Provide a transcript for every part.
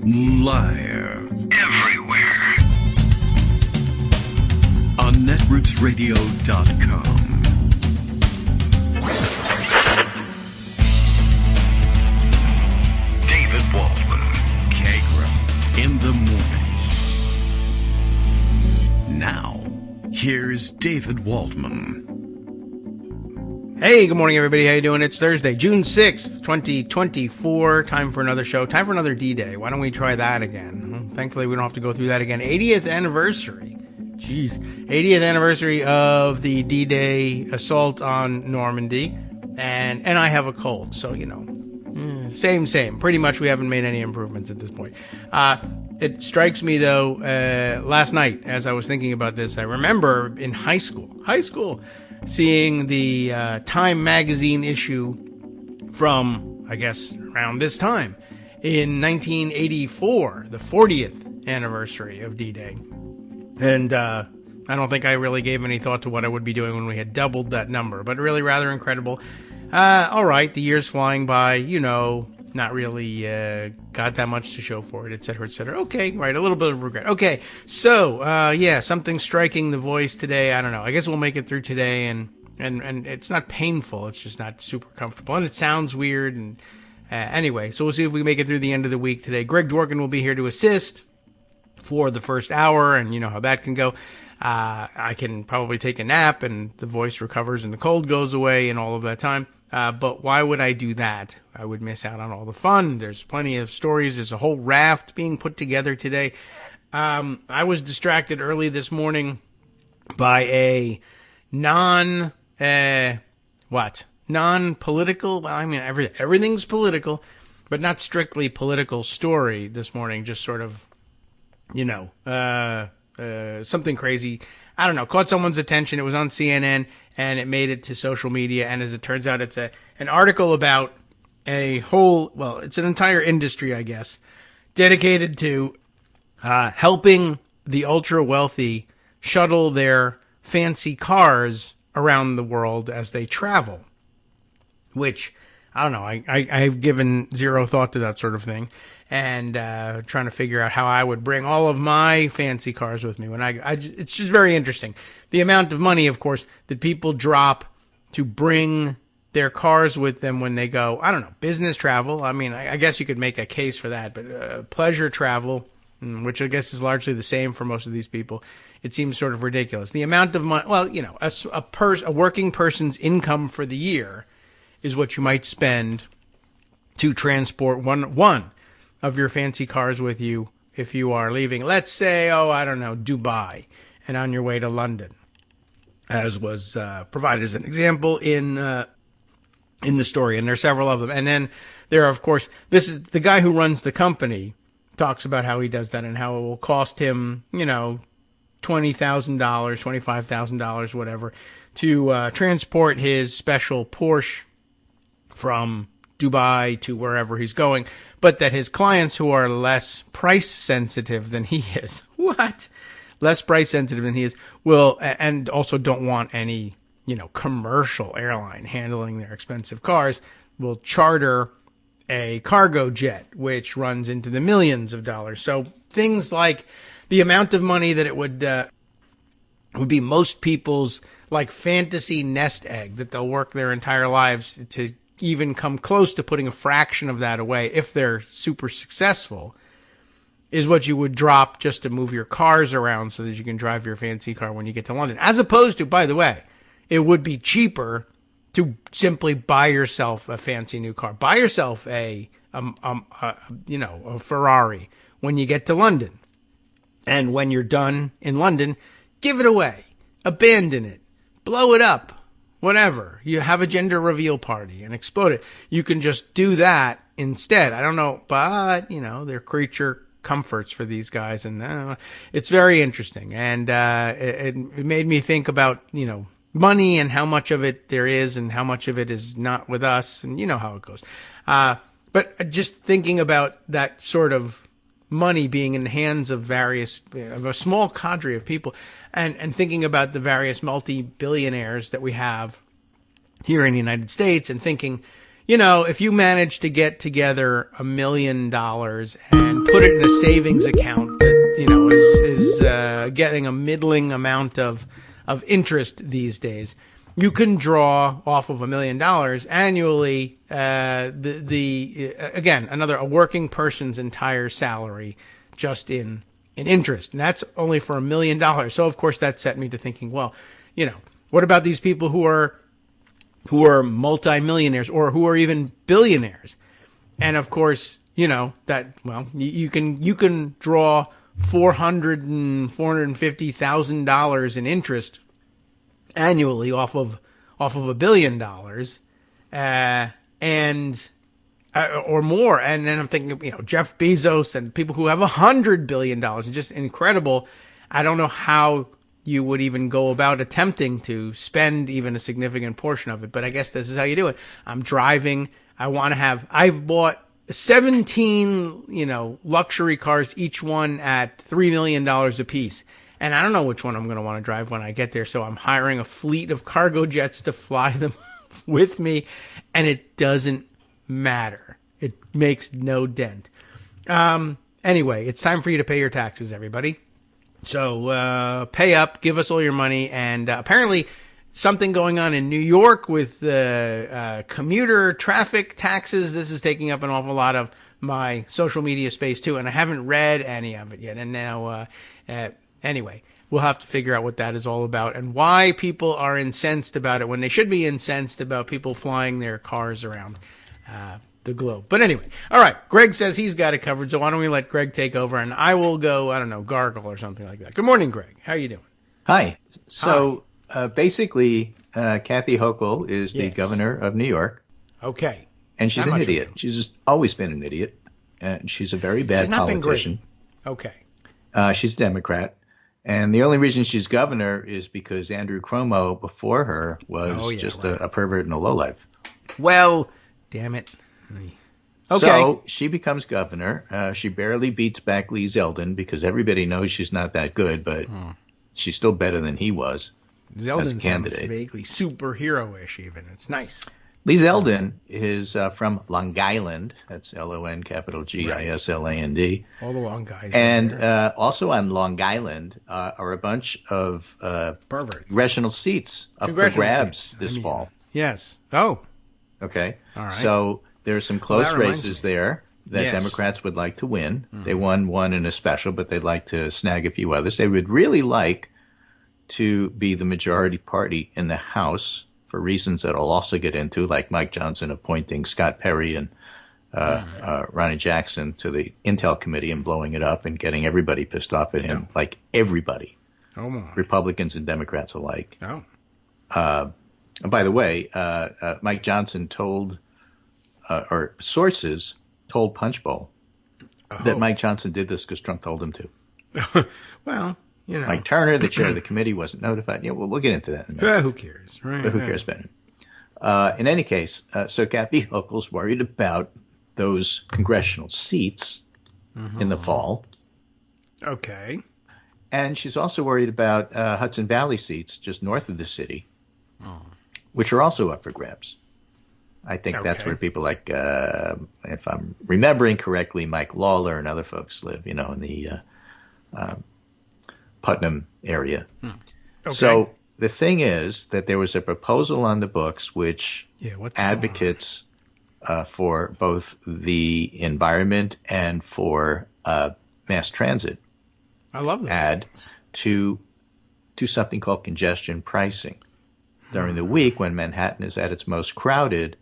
Live. Everywhere. On netrootsradio.com. David Waldman. Kagro. In the morning. Now, here's David Waldman. Hey, good morning, everybody. How you doing? It's Thursday, June 6th, 2024. Time for another show. Time for another D-Day. Why don't we try that again? Thankfully, we don't have to go through that again. 80th anniversary. Jeez. 80th anniversary of the D-Day assault on Normandy. And I have a cold, so, you know, same. Pretty much we haven't made any improvements at this point. It strikes me, though, last night, as I was thinking about this, I remember in high school, seeing the Time magazine issue from, I guess, around this time in 1984, the 40th anniversary of D-Day. And I don't think I really gave any thought to what I would be doing when we had doubled that number, but really rather incredible. All right, the year's flying by, you know, not really got that much to show for it, et cetera, et cetera. Okay, right, a little bit of regret. Okay, so, yeah, something striking the voice today. I don't know. I guess we'll make it through today, and it's not painful. It's just not super comfortable, and it sounds weird. And anyway, so we'll see if we make it through the end of the week today. Greg Dworkin will be here to assist for the first hour, and you know how that can go. I can probably take a nap, and the voice recovers, and the cold goes away, and all of that time. But why would I do that? I would miss out on all the fun. There's plenty of stories. There's a whole raft being put together today. I was distracted early this morning by a non-political, well, I mean, everything's political, but not strictly political story this morning. Just sort of, you know, something crazy. I don't know, caught someone's attention. It was on CNN, and it made it to social media. And as it turns out, it's an article about it's an entire industry, I guess, dedicated to helping the ultra-wealthy shuttle their fancy cars around the world as they travel. Which, I don't know, I've given zero thought to that sort of thing. And trying to figure out how I would bring all of my fancy cars with me. It's just very interesting. The amount of money, of course, that people drop to bring their cars with them when they go, I don't know, business travel. I mean, I guess you could make a case for that, but pleasure travel, which I guess is largely the same for most of these people, it seems sort of ridiculous. The amount of money, well, you know, a working person's income for the year is what you might spend to transport one of your fancy cars with you if you are leaving, let's say, Dubai, and on your way to London, as was provided as an example in the story, and there are several of them. And then there are, of course, this is the guy who runs the company talks about how he does that and how it will cost him, you know, $20,000, $25,000, whatever, to transport his special Porsche from Dubai to wherever he's going, but that his clients who are less price sensitive than he is, less price sensitive than he is, will, and also don't want any, you know, commercial airline handling their expensive cars, will charter a cargo jet, which runs into the millions of dollars. So things like the amount of money that it would be most people's like fantasy nest egg that they'll work their entire lives to even come close to putting a fraction of that away if they're super successful, is what you would drop just to move your cars around so that you can drive your fancy car when you get to London. As opposed to, by the way, it would be cheaper to simply buy yourself a fancy new car. Buy yourself a Ferrari when you get to London. And when you're done in London, give it away, abandon it, blow it up. Whatever. You have a gender reveal party and explode it. You can just do that instead. I don't know, but, you know, they're creature comforts for these guys. And it's very interesting. And it made me think about, you know, money and how much of it there is and how much of it is not with us. And you know how it goes. But just thinking about that sort of money being in the hands of of a small cadre of people, and thinking about the various multi-billionaires that we have here in the United States, and thinking, if you manage to get together $1 million and put it in a savings account that, is getting a middling amount of interest these days, you can draw off of $1 million annually, again, a working person's entire salary just in interest. And that's only for $1 million. So of course that set me to thinking, well, what about these people who are multimillionaires or who are even billionaires? And of course, you can draw $450,000 in interest annually off of $1 billion, or more. And then I'm thinking, Jeff Bezos and people who have $100 billion, and just incredible. I don't know how you would even go about attempting to spend even a significant portion of it, but I guess this is how you do it. I'm driving. I've bought 17, luxury cars, each one at $3 million a piece. And I don't know which one I'm going to want to drive when I get there. So I'm hiring a fleet of cargo jets to fly them with me. And it doesn't matter. It makes no dent. Anyway, it's time for you to pay your taxes, everybody. So pay up, give us all your money. And apparently something going on in New York with commuter traffic taxes. This is taking up an awful lot of my social media space, too. And I haven't read any of it yet. And now, anyway, we'll have to figure out what that is all about and why people are incensed about it when they should be incensed about people flying their cars around the globe. But anyway, all right. Greg says he's got it covered, so why don't we let Greg take over, and I will go, gargle or something like that. Good morning, Greg. How are you doing? Hi. So basically, Kathy Hochul is the governor of New York. Okay. And she's an idiot. She's always been an idiot. She's a very bad politician. Okay. She's a Democrat. And the only reason she's governor is because Andrew Cuomo before her was a pervert and a lowlife. Well, damn it. Okay. So she becomes governor. She barely beats back Lee Zeldin because everybody knows she's not that good, but she's still better than he was. Zeldin sounds vaguely superhero-ish even. It's nice. Lee Zeldin is from Long Island. That's LONGISLAND. All the long guys. And also on Long Island are a bunch of perverts. Congressional seats up for grabs this fall. Yes. Oh. Okay. All right. So there are some close races there that Democrats would like to win. Mm-hmm. They won one in a special, but they'd like to snag a few others. They would really like to be the majority party in the House for reasons that I'll also get into, like Mike Johnson appointing Scott Perry and Ronnie Jackson to the Intel Committee and blowing it up and getting everybody pissed off at him, like everybody, Republicans and Democrats alike. And by the way, Mike Johnson told, or sources told Punchbowl that Mike Johnson did this because Trump told him to. Well, Mike Turner, the chair of the committee, wasn't notified. Yeah, well, we'll get into that in a minute. Who cares? Right. But who cares about him? In any case, so Kathy Hochul's worried about those congressional seats in the fall. Okay. And she's also worried about Hudson Valley seats just north of the city, which are also up for grabs. I think that's where people like, if I'm remembering correctly, Mike Lawler and other folks live, in the Putnam area. So the thing is that there was a proposal on the books which advocates for both the environment and for mass transit. I love that. To do something called congestion pricing. During the week when Manhattan is at its most crowded,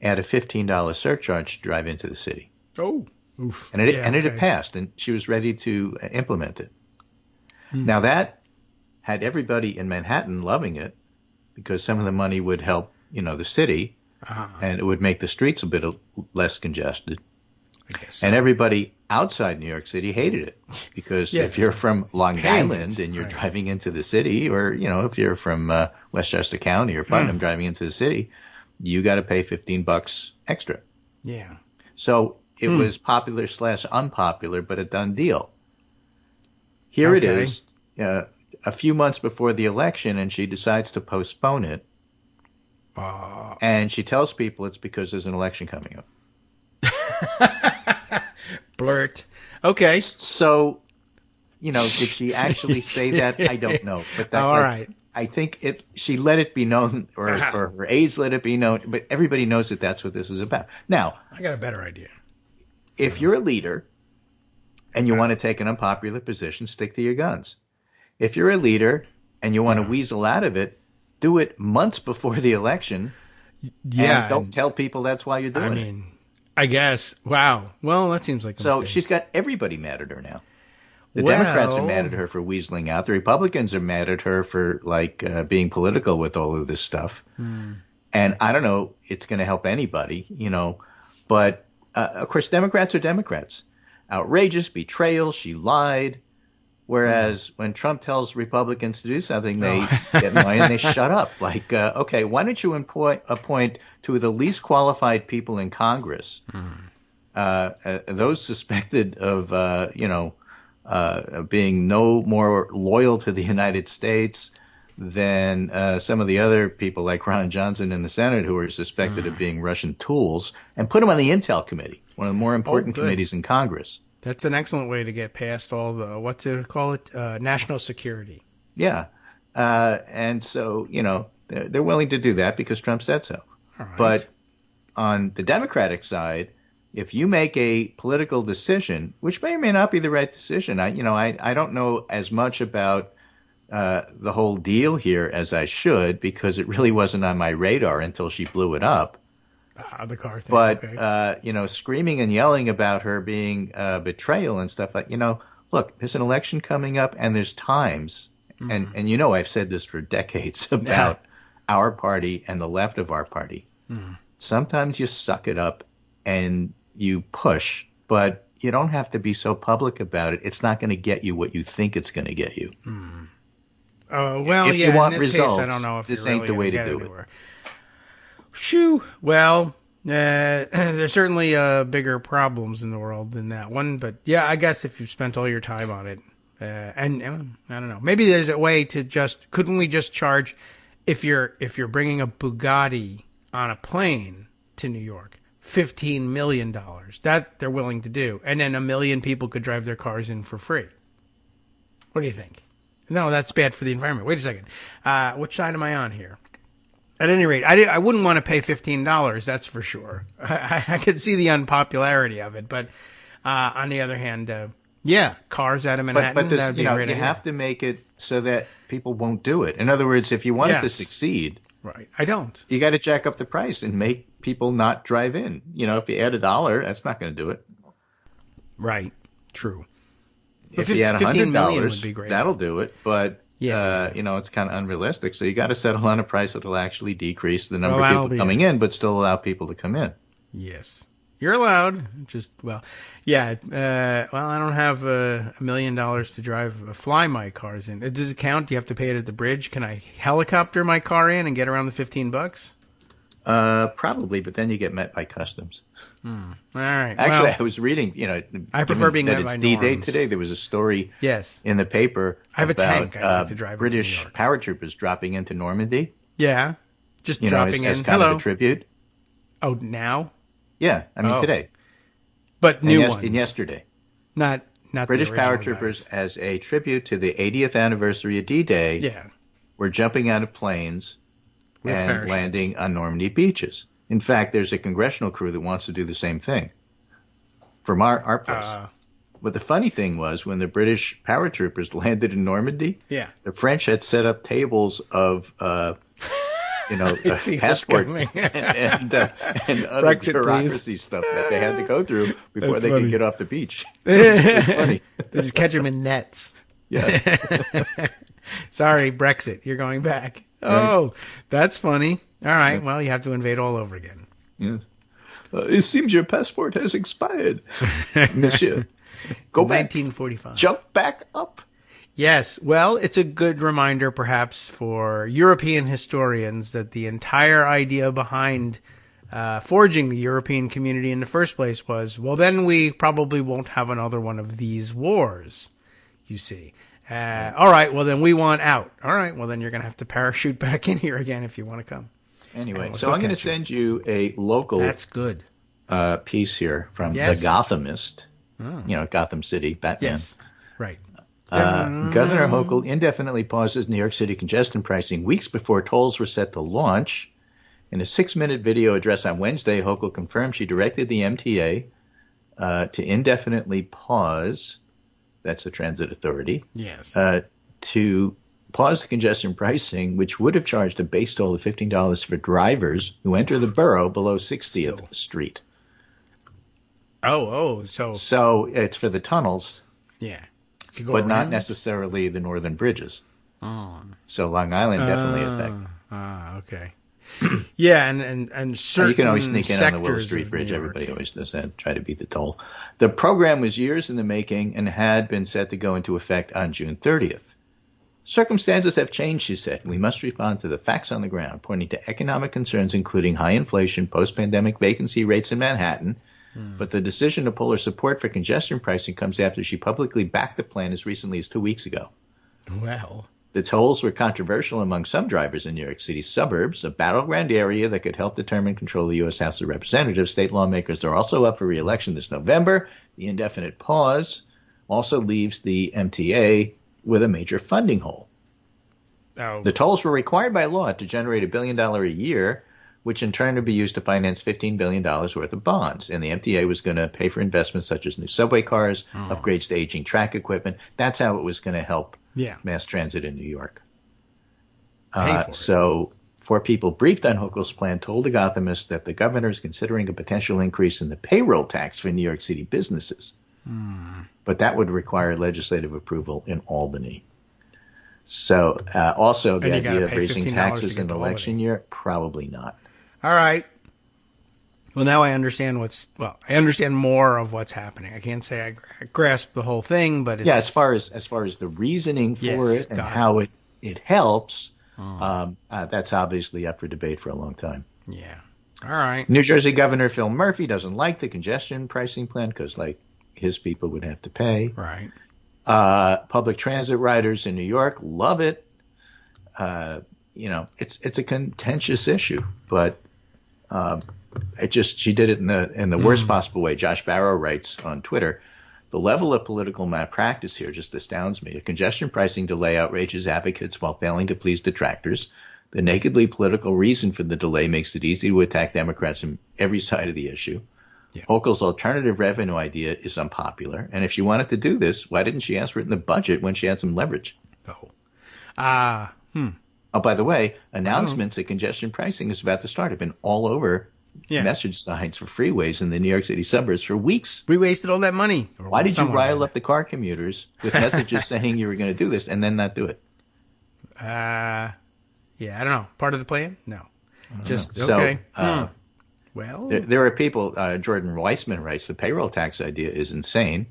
add a $15 surcharge to drive into the city. Oh, oof. And it had passed, and she was ready to implement it. Now that had everybody in Manhattan loving it because some of the money would help, the city, and it would make the streets a bit less congested. I guess so. And everybody outside New York City hated it because if you're from Long Island and you're driving into the city, or if you're from Westchester County or Putnam driving into the city, you got to pay $15 extra. Yeah. So it was popular / unpopular, but a done deal. Here it is, a few months before the election, and she decides to postpone it. And she tells people it's because there's an election coming up. Blurt. Okay. So, did she actually say that? I don't know. But that, all right. I think she let it be known, or her aides let it be known, but everybody knows that that's what this is about. Now, I got a better idea. If you're a leader and you want to take an unpopular position, stick to your guns. If you're a leader and you want to weasel out of it, do it months before the election. Yeah. And don't tell people that's why you're doing it. I guess. Wow. Well, that seems like a mistake. She's got everybody mad at her now. The Democrats are mad at her for weaseling out. The Republicans are mad at her for being political with all of this stuff. And I don't know, it's going to help anybody, but of course, Democrats are Democrats. Outrageous betrayal. She lied. Whereas when Trump tells Republicans to do something, they get in line and they shut up. Okay, why don't you appoint two of the least qualified people in Congress, those suspected of, being no more loyal to the United States than some of the other people like Ron Johnson in the Senate who are suspected of being Russian tools, and put them on the Intel Committee, one of the more important committees in Congress. That's an excellent way to get past all the, what to call it, national security. Yeah. And so, they're willing to do that because Trump said so. Right. But on the Democratic side, if you make a political decision, which may or may not be the right decision, I don't know as much about the whole deal here as I should, because it really wasn't on my radar until she blew it up. The car thing. But, okay. Screaming and yelling about her being betrayal and stuff look, there's an election coming up and there's times, and I've said this for decades about our party and the left of our party. Sometimes you suck it up and you push, but you don't have to be so public about it. It's not going to get you what you think it's going to get you. Well, if yeah, you want in this results, case, I don't know if this you're ain't really the way to get do anywhere. it. Shoo. Well, there's certainly bigger problems in the world than that one. But yeah, I guess if you've spent all your time on it, and I don't know, maybe there's a way to couldn't we just charge if you're bringing a Bugatti on a plane to New York, $15 million that they're willing to do, and then 1 million people could drive their cars in for free. What do you think? No, that's bad for the environment. Wait a second. Which side am I on here? At any rate, I wouldn't want to pay $15, that's for sure. I could see the unpopularity of it, but on the other hand, cars out of Manhattan, but this, that would be a great you idea. have to make it so that people won't do it. In other words, if you want it to succeed, right? I don't. You got to jack up the price and make people not drive in. If you add $1, that's not going to do it. Right. True. If you add $100, would be great. that'll do it. But it's kind of unrealistic. So you got to settle on a price that'll actually decrease the number of people coming in, but still allow people to come in. Yes. You're allowed. I don't have $1 million to fly my cars in. Does it count? Do you have to pay it at the bridge? Can I helicopter my car in and get around the $15? Probably, but then you get met by customs. All right. Actually, I was reading, I prefer being met by it's D-Day today. There was a story in the paper I have about a tank I like to drive British paratroopers dropping into Normandy. Yeah. Just dropping in. As kind of a tribute. Oh, now? Yeah. I mean, today. But new ones. And yesterday. Not British the original paratroopers, guys. as a tribute to the 80th anniversary of D-Day, were jumping out of planes and landing on Normandy beaches. In fact, there's a congressional crew that wants to do the same thing from our place. But the funny thing was, when the British paratroopers landed in Normandy, the French had set up tables of, passport and other Brexit, bureaucracy please. stuff that they had to go through before they could get off the beach. It's funny. They just catch them in nets. Yeah. Sorry, Brexit. You're going back. Oh, that's funny. All right. Well, you have to invade all over again. Yes. It seems your passport has expired, monsieur. Go back. 1945. Jump back up. Yes. Well, it's a good reminder, perhaps, for European historians that the entire idea behind forging the European community in the first place was, well, then we probably won't have another one of these wars, you see. All right, well, then we want out. All right, well, then you're going to have to parachute back in here again if you want to come. Anyway, so I'm going to send you a local That's good. Piece here from The Gothamist. Gotham City, Batman. Yes, right. Governor Hochul indefinitely pauses New York City congestion pricing weeks before tolls were set to launch. In a 6-minute video address on Wednesday, Hochul confirmed she directed the MTA to indefinitely pause, that's the transit authority, to pause the congestion pricing, which would have charged a base toll of $15 for drivers who enter the borough below 60th Street. So it's for the tunnels. Yeah. But not necessarily the northern bridges. So Long Island definitely affected. Okay. Yeah, and certain you can always sneak in on the Willow Street Bridge. Everybody always does that, try to beat the toll. The program was years in the making and had been set to go into effect on June 30th. Circumstances have changed, she said. We must respond to the facts on the ground, pointing to economic concerns including high inflation, post-pandemic vacancy rates in Manhattan. But the decision to pull her support for congestion pricing comes after she publicly backed the plan as recently as 2 weeks ago. Well, the tolls were controversial among some drivers in New York City suburbs, a battleground area that could help determine control of the U.S. House of Representatives. State lawmakers are also up for re-election this November. The indefinite pause also leaves the MTA with a major funding hole. The tolls were required by law to generate $1 billion a year, which in turn would be used to finance $15 billion worth of bonds. And the MTA was going to pay for investments such as new subway cars, upgrades to aging track equipment. That's how it was going to help mass transit in New York. So 4 people briefed on Hochul's plan told the Gothamist that the governor is considering a potential increase in the payroll tax for New York City businesses. But that would require legislative approval in Albany. So also the idea of raising taxes in the election year, probably not. All right. Well, now I understand I understand more of what's happening. I can't say I grasp the whole thing, but it's... as far as the reasoning for it and how it helps, that's obviously up for debate for a long time. Yeah. All right. New Jersey Governor Phil Murphy doesn't like the congestion pricing plan because, his people would have to pay. Right. Public transit riders in New York love it. It's a contentious issue, but she did it in the worst possible way. Josh Barrow writes on Twitter, the level of political malpractice here just astounds me. A congestion pricing delay outrages advocates while failing to please detractors. The nakedly political reason for the delay makes it easy to attack Democrats from every side of the issue. Yeah. Hochul's alternative revenue idea is unpopular. And if she wanted to do this, why didn't she ask for it in the budget when she had some leverage? Oh, by the way, announcements that congestion pricing is about to start have been all over message signs for freeways in the New York City suburbs for weeks. We wasted all that money. Why did you rile up the car commuters with messages saying you were going to do this and then not do it? I don't know. Part of the plan? No. Just, okay. So, well, there are people, Jordan Weissman writes, the payroll tax idea is insane.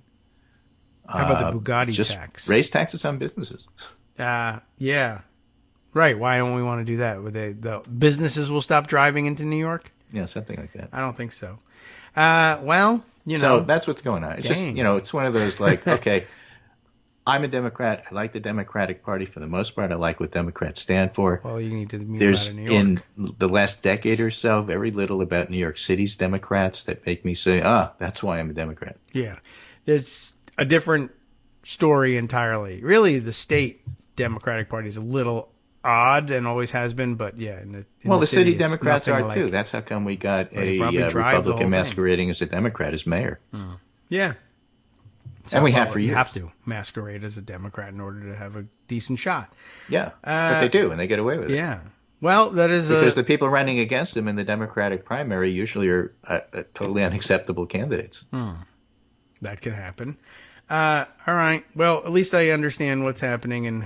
How about the Bugatti just tax? Raise taxes on businesses. Yeah. Right. Why don't we want to do that? The businesses will stop driving into New York? Yeah, something like that. I don't think so. So that's what's going on. It's just, it's one of those okay, I'm a Democrat. I like the Democratic Party for the most part. I like what Democrats stand for. Well, you need to move out of New York. In the last decade or so, very little about New York City's Democrats that make me say, that's why I'm a Democrat. Yeah. It's a different story entirely. Really, the state Democratic Party is a little odd and always has been, but the city Democrats are too. That's how come we got a Republican masquerading as a Democrat as mayor. Yeah. And we have for years. You have to masquerade as a Democrat in order to have a decent shot. Yeah, but they do, and they get away with it. Yeah. Well, that is because the people running against them in the Democratic primary usually are totally unacceptable candidates. That can happen. All right. Well, at least I understand what's happening and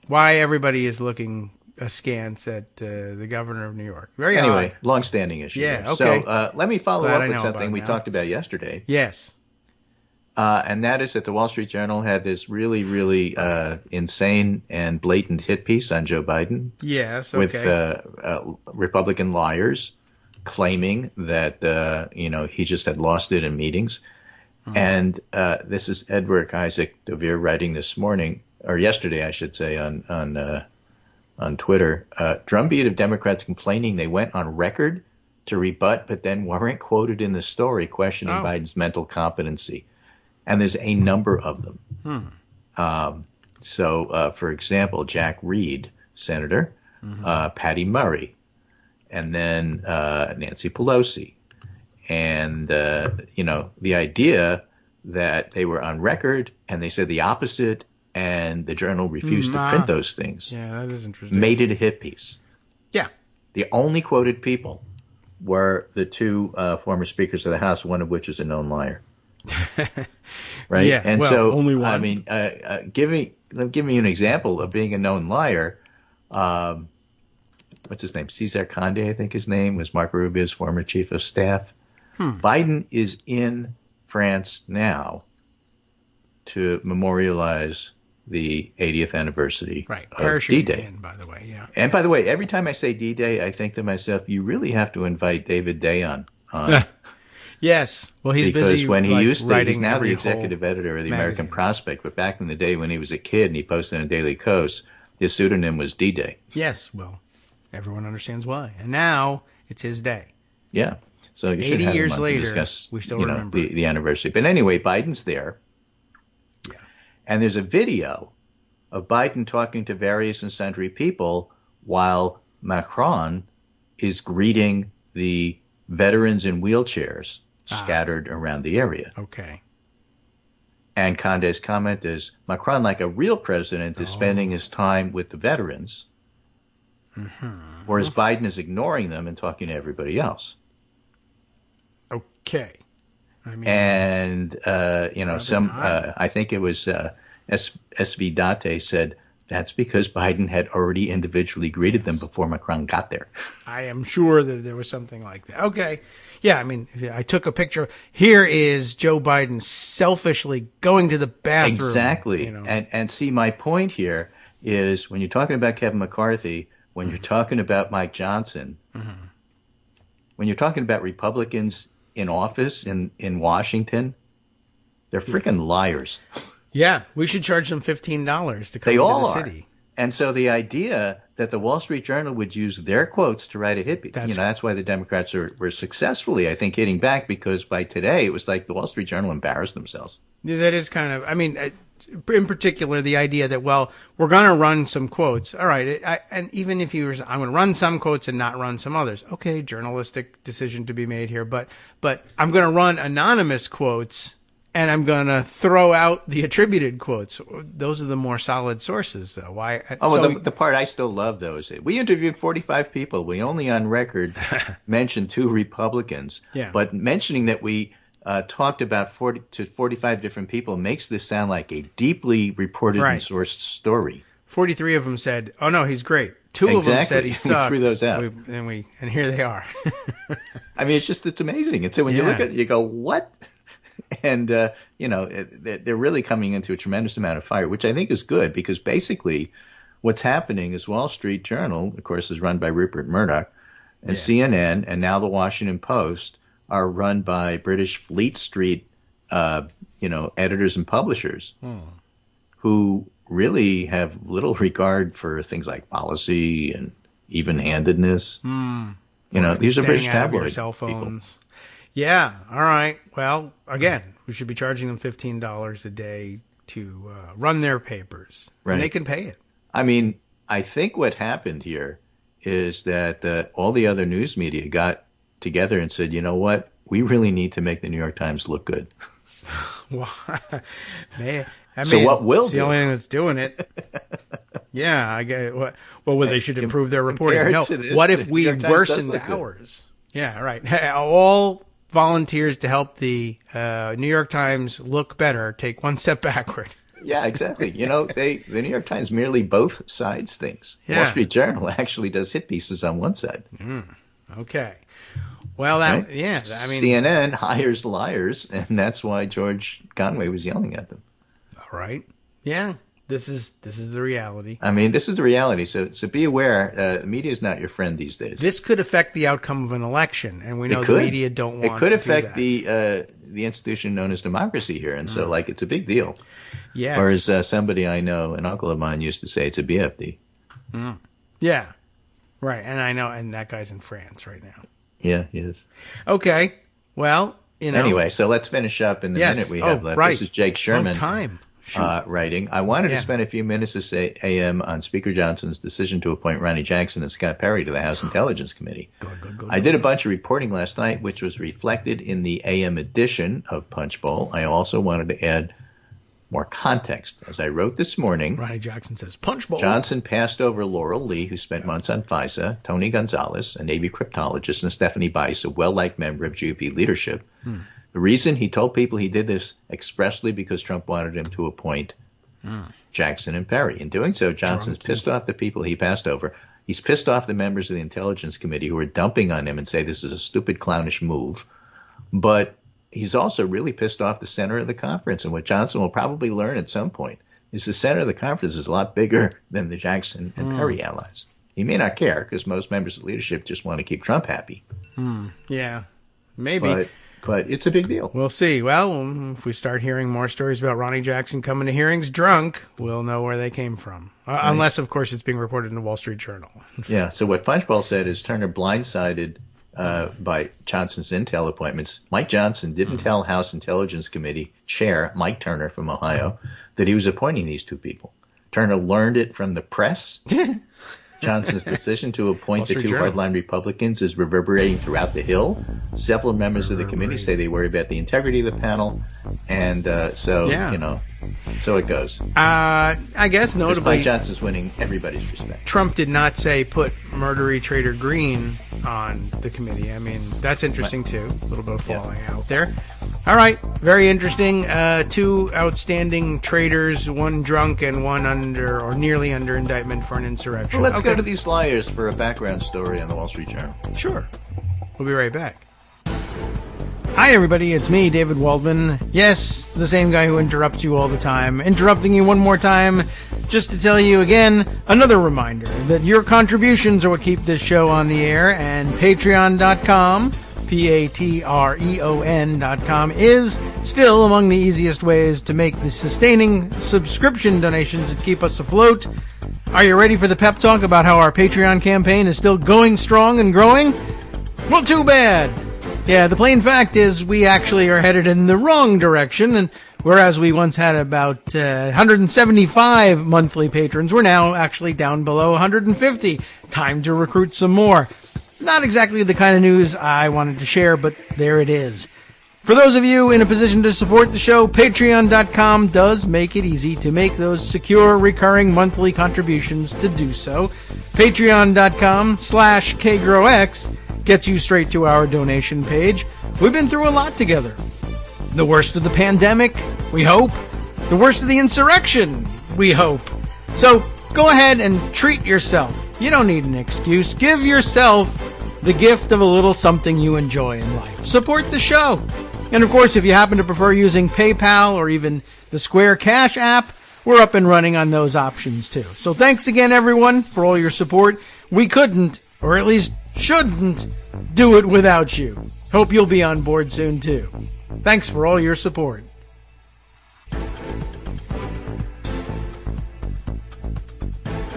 why everybody is looking askance at the governor of New York. Very odd. Long-standing issue. Yeah, there. okay. So let me follow up with something we talked about yesterday. Yes. And that is that the Wall Street Journal had this really, really insane and blatant hit piece on Joe Biden. Yes, okay. With Republican liars claiming that, he just had lost it in meetings. And this is Edward Isaac DeVere writing this morning, or yesterday, I should say, on on Twitter, drumbeat of Democrats complaining they went on record to rebut, but then weren't quoted in the story questioning Biden's mental competency. And there's a number of them. So, for example, Jack Reed, Senator, Patty Murray, and then Nancy Pelosi. And, the idea that they were on record and they said the opposite and the Journal refused to print those things. Yeah, that is interesting. Made it a hit piece. Yeah. The only quoted people were the two former speakers of the House, one of which is a known liar. Right? Yeah, and well, so, only one. I mean, give me an example of being a known liar. What's his name? Cesar Conde, I think his name was Marco Rubio's former chief of staff. Biden is in France now to memorialize the 80th anniversary of D-Day. By the way, yeah. And by the way, every time I say D-Day, I think to myself, you really have to invite David Day on. Yes. Well, he's because busy when he used to, he's now the every executive editor of the American magazine. Prospect, but back in the day when he was a kid and he posted on Daily Kos, his pseudonym was D-Day. Yes. Well, everyone understands why. And now it's his day. Yeah. So you 80 should have years him on later, to discuss, we still remember the anniversary. But anyway, Biden's there. Yeah. And there's a video of Biden talking to various and sundry people while Macron is greeting the veterans in wheelchairs scattered around the area. Okay. And Conde's comment is, Macron, like a real president, is spending his time with the veterans, whereas Biden is ignoring them and talking to everybody else. Okay. I mean, And, I think it was S.V. Date said, that's because Biden had already individually greeted them before Macron got there. I am sure that there was something like that. Okay. Yeah, I mean, I took a picture. Here is Joe Biden selfishly going to the bathroom. Exactly. And see, my point here is when you're talking about Kevin McCarthy, when you're talking about Mike Johnson, when you're talking about Republicans in office in Washington, they're freaking liars. Yeah, we should charge them $15 to come They to all the are. city. And so the idea that the Wall Street Journal would use their quotes to write a hit piece, that's why the Democrats were successfully, I think, hitting back, because by today it was like the Wall Street Journal embarrassed themselves. Yeah, that is kind of, I mean, in particular, the idea that, well, we're going to run some quotes. All right. And even if I'm going to run some quotes and not run some others. Okay, journalistic decision to be made here. But I'm going to run anonymous quotes. And I'm going to throw out the attributed quotes. Those are the more solid sources, though. Why? The part I still love, though, is we interviewed 45 people. We only on record mentioned 2 Republicans. Yeah. But mentioning that we talked about 40 to 45 different people makes this sound like a deeply reported and sourced story. 43 of them said, oh, no, he's great. 2 of them said he sucked. We threw those out. And here they are. I mean, it's amazing. And so when you look at it, you go, what? And, they're really coming into a tremendous amount of fire, which I think is good, because basically what's happening is Wall Street Journal, of course, is run by Rupert Murdoch, and CNN, and now the Washington Post are run by British Fleet Street, editors and publishers who really have little regard for things like policy and even-handedness. These are British tabloid cell phones. people. Yeah. All right. Well, again, we should be charging them $15 a day to run their papers. Right. And they can pay it. I mean, I think what happened here is that all the other news media got together and said, you know what? We really need to make the New York Times look good. So what will it's the only thing that's doing it. Yeah. I get it. Well, they should improve their reporting. No. What if we worsened ours? Yeah. Right. All volunteers to help the New York Times look better take one step backward. Yeah, exactly. The New York Times merely both sides things. Yeah. Wall Street Journal actually does hit pieces on one side. Okay. Well, I mean, CNN hires liars, and that's why George Conway was yelling at them. All right. Yeah. This is the reality. I mean, this is the reality. So be aware. The media is not your friend these days. This could affect the outcome of an election, and we know the media don't want. It could to affect do that. the institution known as democracy here, and so it's a big deal. Yes. Or as somebody I know, an uncle of mine, used to say, it's a BFD. Yeah. Right. And I know, and that guy's in France right now. Yeah, he is. Okay. Well, Anyway, so let's finish up in the minute we have left. Right. This is Jake Sherman time. writing. I wanted to spend a few minutes this AM on Speaker Johnson's decision to appoint Ronnie Jackson and Scott Perry to the House Intelligence Committee. I did a bunch of reporting last night, which was reflected in the AM edition of Punch Bowl. I also wanted to add more context. As I wrote this morning, Ronnie Jackson says, Punch Bowl. Johnson passed over Laurel Lee, who spent months on FISA, Tony Gonzalez, a Navy cryptologist, and Stephanie Bice, a well-liked member of GOP leadership. The reason he told people he did this expressly because Trump wanted him to appoint Jackson and Perry. In doing so, Johnson's pissed off the people he passed over. He's pissed off the members of the Intelligence Committee who are dumping on him and say this is a stupid, clownish move. But he's also really pissed off the center of the conference. And what Johnson will probably learn at some point is the center of the conference is a lot bigger than the Jackson and Perry allies. He may not care because most members of leadership just want to keep Trump happy. Yeah, maybe. But it's a big deal. We'll see. Well, if we start hearing more stories about Ronnie Jackson coming to hearings drunk, we'll know where they came from. Unless, of course, it's being reported in the Wall Street Journal. Yeah, so what Punchbowl said is Turner blindsided by Johnson's intel appointments. Mike Johnson didn't tell House Intelligence Committee Chair Mike Turner from Ohio that he was appointing these two people. Turner learned it from the press. Johnson's decision to appoint the two hardline Republicans is reverberating throughout the Hill. Several members of the committee say they worry about the integrity of the panel, and so it goes. I guess notably, Mike Johnson's winning everybody's respect. Trump did not say put murdery Trader Green on the committee. I mean, that's interesting too. A little bit of falling out there. All right, very interesting. Two outstanding traitors, one drunk and one under or nearly under indictment for an insurrection. Well, let's go to these liars for a background story on the Wall Street Journal. Sure. We'll be right back. Hi, everybody. It's me, David Waldman. Yes, the same guy who interrupts you all the time. Interrupting you one more time just to tell you again, another reminder that your contributions are what keep this show on the air, and Patreon.com, Patreon.com, is still among the easiest ways to make the sustaining subscription donations that keep us afloat. Are you ready for the pep talk about how our Patreon campaign is still going strong and growing? Well, too bad. Yeah, the plain fact is we actually are headed in the wrong direction, and whereas we once had about 175 monthly patrons, we're now actually down below 150. Time to recruit some more. Not exactly the kind of news I wanted to share, but there it is. For those of you in a position to support the show, Patreon.com does make it easy to make those secure, recurring monthly contributions to do so. Patreon.com/KagroX gets you straight to our donation page. We've been through a lot together. The worst of the pandemic, we hope. The worst of the insurrection, we hope. So go ahead and treat yourself. You don't need an excuse. Give yourself the gift of a little something you enjoy in life. Support the show. And of course, if you happen to prefer using PayPal or even the Square Cash app, we're up and running on those options too. So thanks again, everyone, for all your support. We couldn't, or at least shouldn't, do it without you. Hope you'll be on board soon too. Thanks for all your support.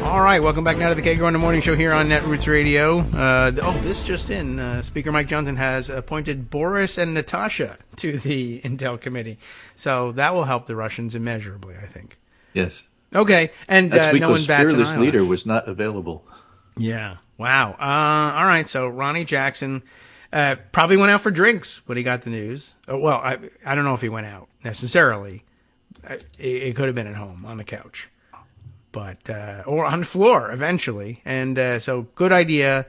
All right, welcome back now to the Kagro in the Morning Show here on Netroots Radio. This just in. Speaker Mike Johnson has appointed Boris and Natasha to the Intel Committee. So that will help the Russians immeasurably, I think. Yes. Okay, and that's no one bats an eyelash. Fearless leader was not available. Yeah. Wow. All right, so Ronnie Jackson probably went out for drinks when he got the news. Well, I don't know if he went out necessarily. It could have been at home on the couch. But or on the floor eventually, and so good idea.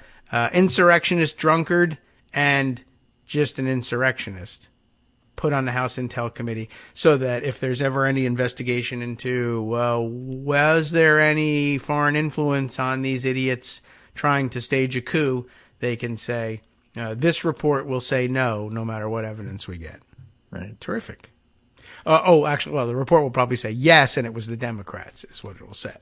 Insurrectionist, drunkard, and just an insurrectionist put on the House Intel Committee, so that if there's ever any investigation into was there any foreign influence on these idiots trying to stage a coup, they can say this report will say no matter what evidence we get. Right. Terrific. The report will probably say yes, and it was the Democrats, is what it will say.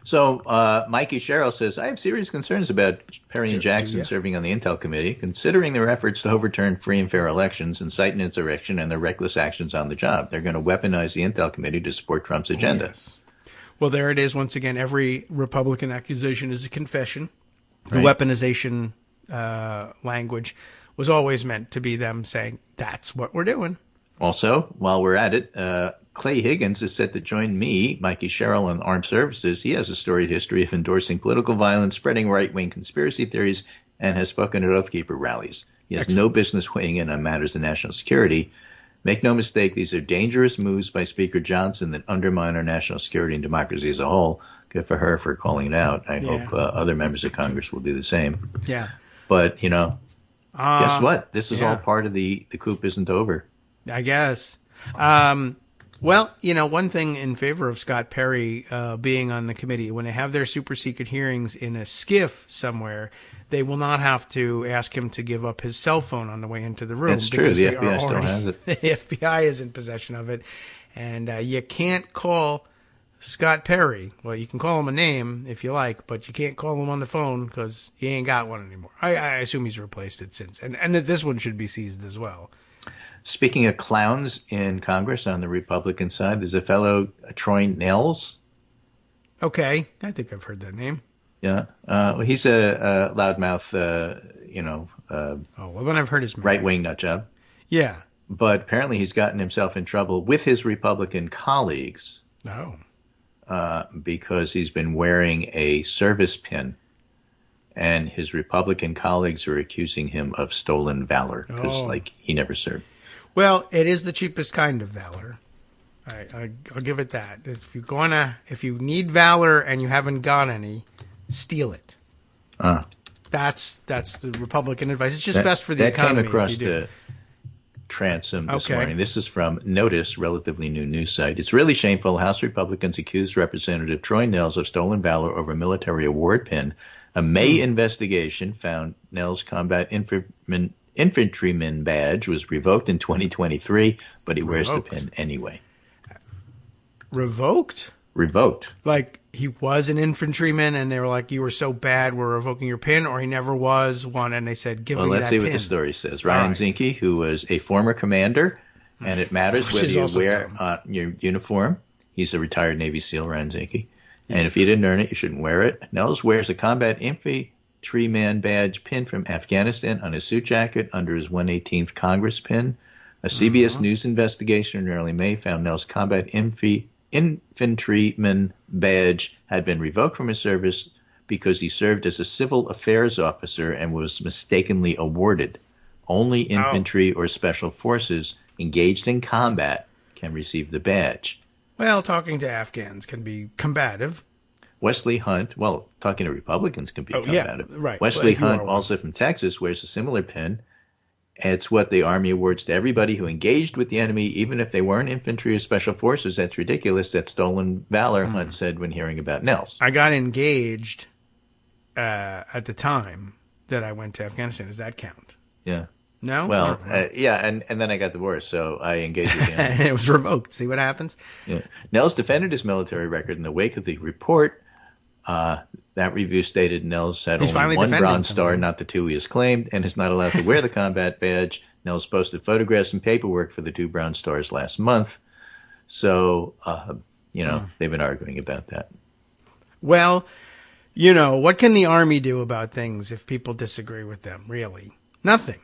So Mikey Sherrill says, I have serious concerns about Perry and Jackson serving on the Intel Committee, considering their efforts to overturn free and fair elections, incite an insurrection, and their reckless actions on the job. They're going to weaponize the Intel Committee to support Trump's agenda. Yes. Well, there it is. Once again, every Republican accusation is a confession. The weaponization language was always meant to be them saying, that's what we're doing. Also, while we're at it, Clay Higgins is set to join me, Mikey Sherrill, on Armed Services. He has a storied history of endorsing political violence, spreading right-wing conspiracy theories, and has spoken at Oath Keeper rallies. He has no business weighing in on matters of national security. Make no mistake, these are dangerous moves by Speaker Johnson that undermine our national security and democracy as a whole. Good for her for calling it out. I hope other members of Congress will do the same. Yeah. But, guess what? This is all part of the coup isn't over. I guess. Well, one thing in favor of Scott Perry being on the committee, when they have their super secret hearings in a skiff somewhere, they will not have to ask him to give up his cell phone on the way into the room. That's true. The FBI still has it. The FBI is in possession of it. And you can't call Scott Perry. Well, you can call him a name if you like, but you can't call him on the phone because he ain't got one anymore. I assume he's replaced it since. And this one should be seized as well. Speaking of clowns in Congress on the Republican side, there's a fellow, Troy Nehls. Okay. I think I've heard that name. Yeah. He's a loudmouth, well, then I've heard his name. Right-wing nutjob. Yeah. But apparently he's gotten himself in trouble with his Republican colleagues. No. Because he's been wearing a service pin. And his Republican colleagues are accusing him of stolen valor because, he never served. Well, it is the cheapest kind of valor. I'll give it that. If you need valor and you haven't got any, steal it. That's the Republican advice. It's just best for the economy. That came across the transom this morning. This is from Notice, relatively new news site. It's really shameful. House Republicans accused Representative Troy Nehls of stolen valor over a military award pin. A May investigation found Nehls' combat infantryman badge was revoked in 2023, but he wears the pin anyway. Revoked? Revoked. Like he was an infantryman and they were like, you were so bad, we're revoking your pin, or he never was one and they said, give me that pin. Well, let's see what the story says. Ryan Zinke, who was a former commander, and it matters whether you wear your uniform. He's a retired Navy SEAL, Ryan Zinke. And if you didn't earn it, you shouldn't wear it. Nehls wears a combat infantryman badge pin from Afghanistan on his suit jacket under his 118th Congress pin. A CBS News investigation in early May found Nehls' combat infantryman badge had been revoked from his service because he served as a civil affairs officer and was mistakenly awarded. Only infantry or special forces engaged in combat can receive the badge. Well, talking to Afghans can be combative. Wesley Hunt, talking to Republicans can be combative. Yeah, right. Wesley Hunt, also from Texas, wears a similar pin. It's what the Army awards to everybody who engaged with the enemy, even if they weren't infantry or special forces. That's ridiculous. That's stolen valor, Hunt said when hearing about Nehls. I got engaged at the time that I went to Afghanistan. Does that count? Yeah. No? Well, and then I got divorced, so I engaged with him. And it was revoked. See what happens? Yeah. Nehls defended his military record in the wake of the report. That review stated Nehls had only one Bronze Star, not the two he has claimed, and is not allowed to wear the combat badge. Nehls posted photographs and paperwork for the 2 Bronze Stars last month. So, they've been arguing about that. Well, what can the Army do about things if people disagree with them, really? Nothing.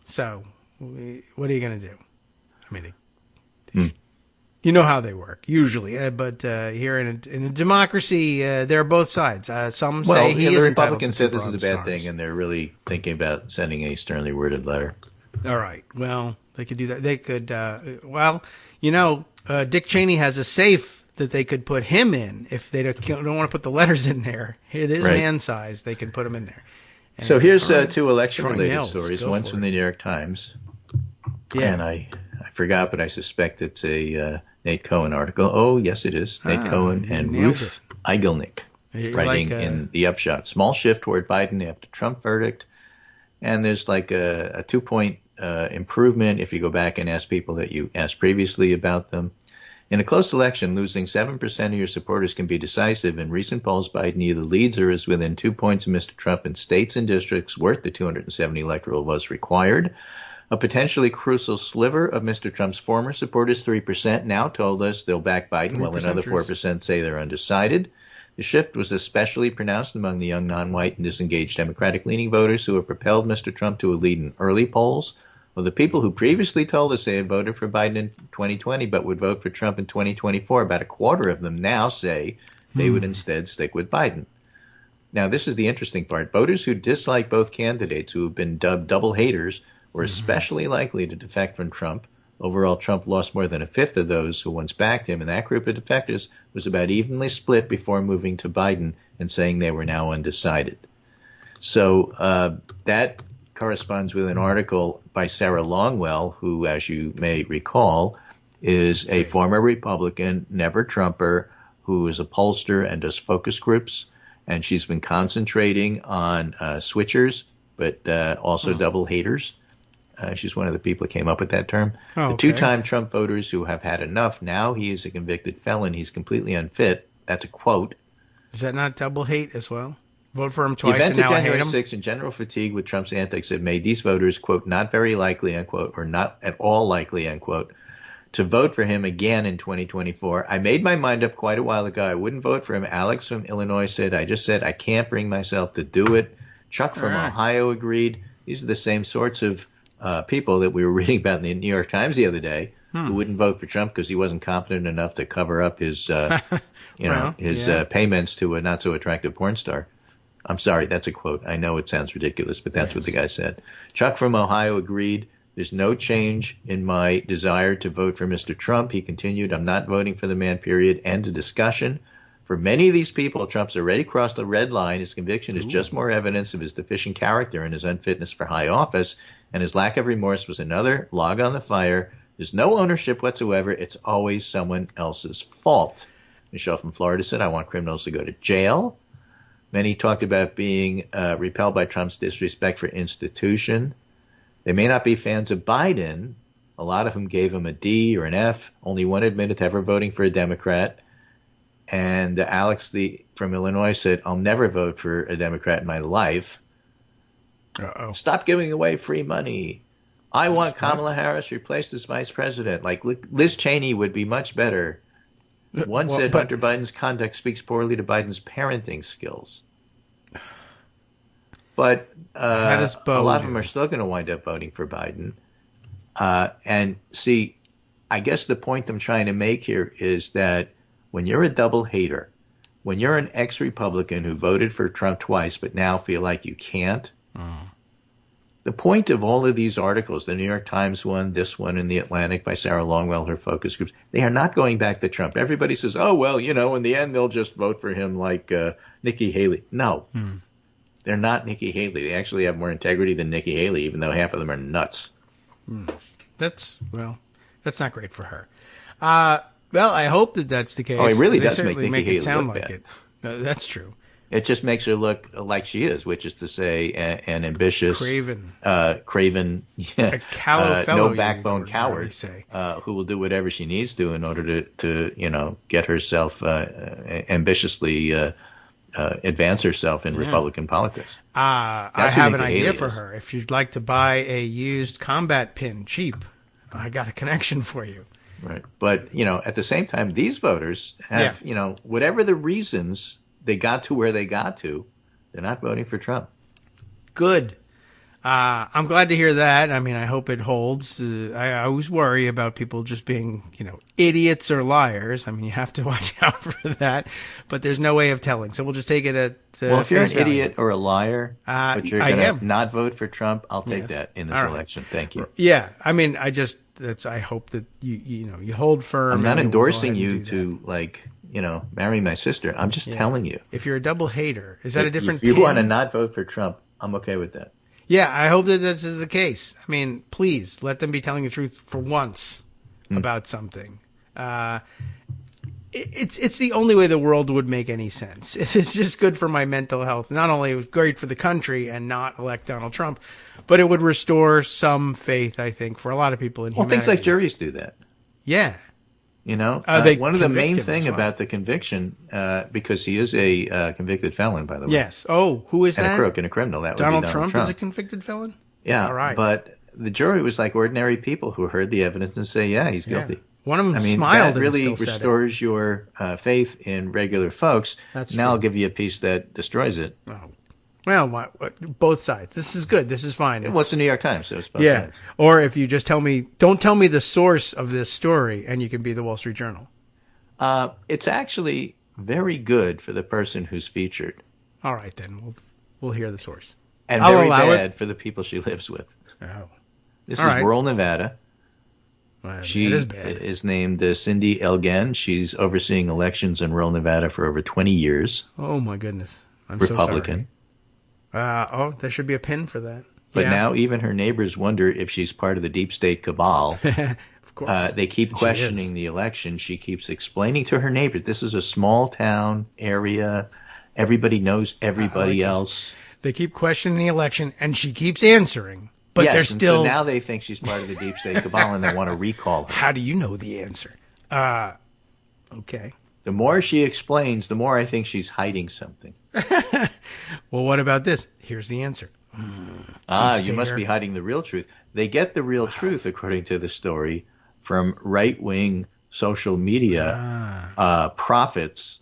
So, what are you going to do? I mean, you know how they work, usually. But here in a democracy, there are both sides. Some say he is entitled to the Republicans said this is a bad stars. thing, and they're really thinking about sending a sternly worded letter. All right. Well, they could do that. They could, Dick Cheney has a safe that they could put him in if they don't want to put the letters in there. It is man-sized. They can put him in there. And so here's 2 election-related stories. One's from the New York Times. Yeah. And I forgot, but I suspect it's a Nate Cohen article. Oh, yes, it is. Nate Cohen and Ruth Eigelnick writing in the upshot. Small shift toward Biden after Trump verdict. And there's like a 2-point improvement if you go back and ask people that you asked previously about them. In a close election, losing 7% of your supporters can be decisive. In recent polls, Biden either leads or is within 2 points of Mr. Trump in states and districts worth the 270 electoral votes required. A potentially crucial sliver of Mr. Trump's former supporters, 3%, now told us they'll back Biden, while another 4% say they're undecided. The shift was especially pronounced among the young non-white and disengaged Democratic-leaning voters who have propelled Mr. Trump to a lead in early polls. Well, the people who previously told us they had voted for Biden in 2020 but would vote for Trump in 2024, about a quarter of them now say they would instead stick with Biden. Now, this is the interesting part. Voters who dislike both candidates, who have been dubbed double haters, were especially likely to defect from Trump. Overall, Trump lost more than a fifth of those who once backed him, and that group of defectors was about evenly split before moving to Biden and saying they were now undecided. So that corresponds with an article by Sarah Longwell, who, as you may recall, is a former Republican, never Trumper, who is a pollster and does focus groups. And she's been concentrating on switchers, but also double haters. She's one of the people that came up with that term. The two-time Trump voters who have had enough. Now he is a convicted felon. He's completely unfit. That's a quote. Is that not double hate as well? Vote for him twice the and now I hate him? January 6th and general fatigue with Trump's antics have made these voters, quote, not very likely, unquote, or not at all likely, unquote, to vote for him again in 2024. I made my mind up quite a while ago. I wouldn't vote for him. Alex from Illinois said, I just said I can't bring myself to do it. Chuck from Ohio agreed. These are the same sorts of people that we were reading about in the New York Times the other day who wouldn't vote for Trump because he wasn't competent enough to cover up his, payments to a not so attractive porn star. I'm sorry, that's a quote. I know it sounds ridiculous, but that's what the guy said. Chuck from Ohio agreed. There's no change in my desire to vote for Mr. Trump. He continued, I'm not voting for the man, period. End of discussion. For many of these people, Trump's already crossed the red line. His conviction is just more evidence of his deficient character and his unfitness for high office, and his lack of remorse was another log on the fire. There's no ownership whatsoever. It's always someone else's fault. Michelle from Florida said, I want criminals to go to jail. Many talked about being repelled by Trump's disrespect for institution. They may not be fans of Biden. A lot of them gave him a D or an F. Only one admitted to ever voting for a Democrat. And Alex from Illinois said, I'll never vote for a Democrat in my life. Stop giving away free money. I want Kamala Harris replaced as vice president. Like Liz Cheney would be much better. One said Hunter Biden's conduct speaks poorly to Biden's parenting skills. But a lot of them are still going to wind up voting for Biden. And see, I guess the point I'm trying to make here is that when you're a double hater, when you're an ex-Republican who voted for Trump twice but now feel like you can't, the point of all of these articles, the New York Times one, this one in The Atlantic by Sarah Longwell, her focus groups, they are not going back to Trump. Everybody says, oh, well, in the end, they'll just vote for him like Nikki Haley. No, they're not Nikki Haley. They actually have more integrity than Nikki Haley, even though half of them are nuts. That's not great for her. Well, I hope that that's the case. Oh, it really does make Nikki Haley it sound look like bad. it. That's true. It just makes her look like she is, which is to say, an ambitious, craven, a callow fellow, no backbone coward, who will do whatever she needs to in order to get herself ambitiously advance herself in Republican politics. I have an idea for her. If you'd like to buy a used combat pin cheap, I got a connection for you. Right, but at the same time, these voters have whatever the reasons they got to where they got to, they're not voting for Trump. Good. I'm glad to hear that. I mean, I hope it holds. I always worry about people just being, idiots or liars. I mean, you have to watch out for that, but there's no way of telling. So we'll just take it at well, if you're an idiot or a liar, but you're going to not vote for Trump, I'll take that in this election. Thank you. Yeah. I mean, I hope that you hold firm. I'm not endorsing you to marry my sister. I'm just telling you. If you're a double hater, is that a different If you want to not vote for Trump, I'm okay with that. Yeah, I hope that this is the case. I mean, please let them be telling the truth for once about something. It's the only way the world would make any sense. It's just good for my mental health. Not only it was great for the country and not elect Donald Trump, but it would restore some faith, I think, for a lot of people in humanity. Well, things like juries do that. Yeah. One of the main thing about the conviction, because he is a convicted felon, by the way. Yes. Oh, who is that? And a crook and a criminal. That Donald would be Trump is a convicted felon? Yeah. All right. But the jury was like ordinary people who heard the evidence and say, yeah, he's guilty. Yeah. One of them smiled. That really and still restores your faith in regular folks. That's now true. I'll give you a piece that destroys it. Oh. Well, both sides. This is good. This is fine. What's the New York Times? So it's both yeah. sides. Or if you just don't tell me the source of this story, and you can be the Wall Street Journal. It's actually very good for the person who's featured. All right, then we'll hear the source. And I'll very allow bad it. for the people she lives with. Oh. This All is right. rural Nevada. Well, She it is bad. is named Cindy Elgan. She's overseeing elections in rural Nevada for over 20 years. Oh my goodness. I'm Republican. So sorry. There should be a pin for that. But Yeah. now even her neighbors wonder if she's part of the deep state cabal. Of course. They keep questioning the election. She keeps explaining to her neighbors, this is a small town area. Everybody knows everybody else. They keep questioning the election, and she keeps answering. But yes, they're and still. so now they think she's part of the deep state cabal, and they want to recall her. How do you know the answer? Okay. The more she explains, the more I think she's hiding something. Well, what about this? Here's the answer. You must be hiding the real truth. They get the real truth, according to the story, from right-wing social media prophets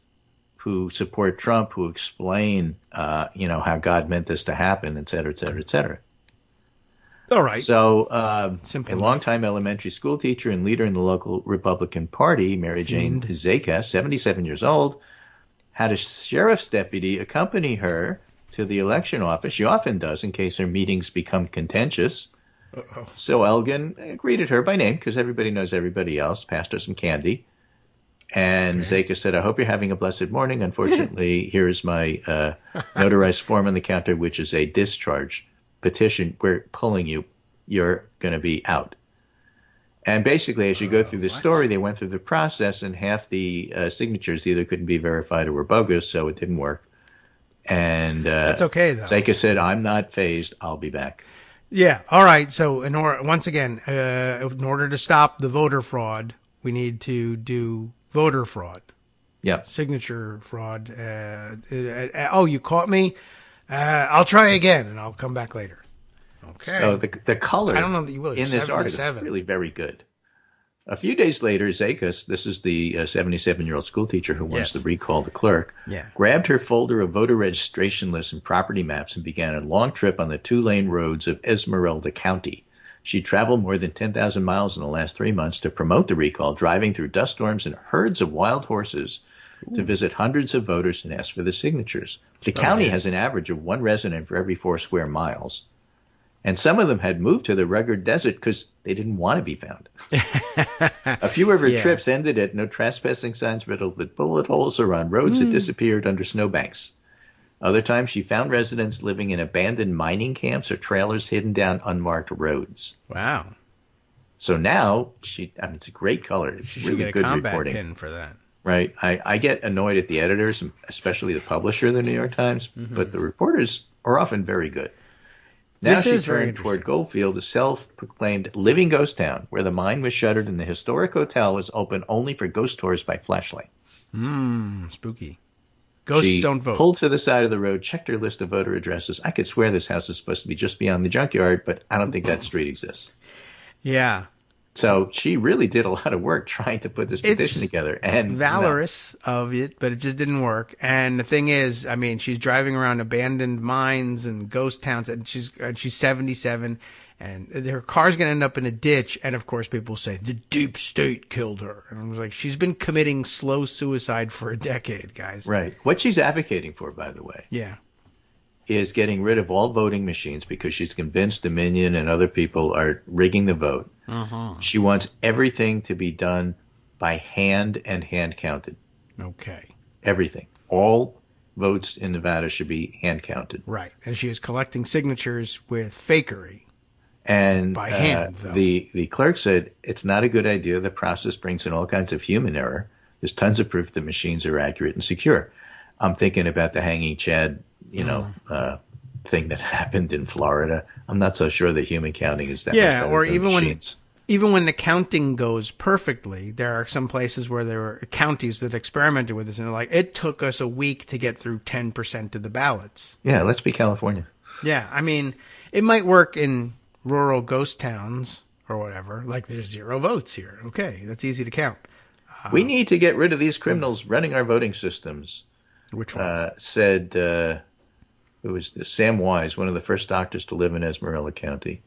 who support Trump, who explain, how God meant this to happen, et cetera, et cetera, et cetera. All right. So Simple a enough. longtime elementary school teacher and leader in the local Republican Party, Mary Jane Zaka, 77 years old, had a sheriff's deputy accompany her to the election office. She often does in case her meetings become contentious. Uh-oh. So Elgin greeted her by name because everybody knows everybody else, passed her some candy. And Zaka said, I hope you're having a blessed morning. Unfortunately, here's my notarized form on the counter, which is a discharge petition. We're pulling you. You're going to be out. And basically, as you go through the story, they went through the process, and half the signatures either couldn't be verified or were bogus, so it didn't work. And That's okay, though. Zaka said, I'm not phased. I'll be back. Yeah. All right. So, once again, in order to stop the voter fraud, we need to do voter fraud. Yep. Signature fraud. You caught me? I'll try again, and I'll come back later. Okay. So the color I don't know that you will. in this article is really very good. A few days later, Zakas, this is the 77-year-old school teacher who wants to recall the clerk, grabbed her folder of voter registration lists and property maps and began a long trip on the 2-lane roads of Esmeralda County. She traveled more than 10,000 miles in the last 3 months to promote the recall, driving through dust storms and herds of wild horses to visit hundreds of voters and ask for the signatures. The county has an average of 1 resident for every 4 square miles. And some of them had moved to the rugged desert because they didn't want to be found. A few of her trips ended at no trespassing signs riddled with bullet holes or on roads that disappeared under snowbanks. Other times she found residents living in abandoned mining camps or trailers hidden down unmarked roads. Wow. So now, it's a great color. It's She really should get good a combat reporting. pin for that. Right. I get annoyed at the editors, especially the publisher of the New York Times, but the reporters are often very good. Now This she is very turned toward Goldfield, a self-proclaimed living ghost town, where the mine was shuttered and the historic hotel is open only for ghost tours by flashlight. Spooky. Ghosts don't vote. She pulled to the side of the road, checked her list of voter addresses. I could swear this house is supposed to be just beyond the junkyard, but I don't think that street exists. Yeah. So she really did a lot of work trying to put this petition together. And valorous of it, but it just didn't work. And the thing is, she's driving around abandoned mines and ghost towns, and she's 77, and her car's going to end up in a ditch. And of course, people say the deep state killed her. And I was like, she's been committing slow suicide for a decade, guys. Right. What she's advocating for, by the way, is getting rid of all voting machines because she's convinced Dominion and other people are rigging the vote. She wants everything to be done by hand and hand counted. Okay. Everything. All votes in Nevada should be hand counted. Right. And she is collecting signatures with fakery. And by hand, though. The clerk said it's not a good idea. The process brings in all kinds of human error. There's tons of proof the machines are accurate and secure. I'm thinking about the hanging Chad, thing that happened in Florida. I'm not so sure that human counting is that much better or than even machines. Even when the counting goes perfectly, there are some places where there were counties that experimented with this, and they're like, it took us a week to get through 10% of the ballots. Yeah, let's be California. Yeah, it might work in rural ghost towns or whatever, like there's 0 votes here. Okay, that's easy to count. We need to get rid of these criminals running our voting systems. Which ones? Said, who was this? Sam Wise, one of the first doctors to live in Esmeralda County.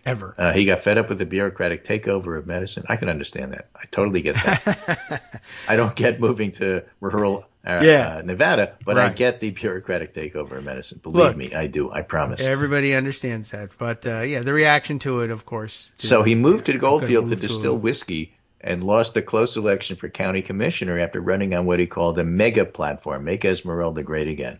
Ever. He got fed up with the bureaucratic takeover of medicine. I can understand that. I totally get that. I don't get moving to rural Nevada, but I get the bureaucratic takeover of medicine. Believe me, I do. I promise. Everybody understands that. But, the reaction to it, of course. So he moved to Goldfield to distill whiskey and lost a close election for county commissioner after running on what he called a mega platform, Make Esmeralda Great Again.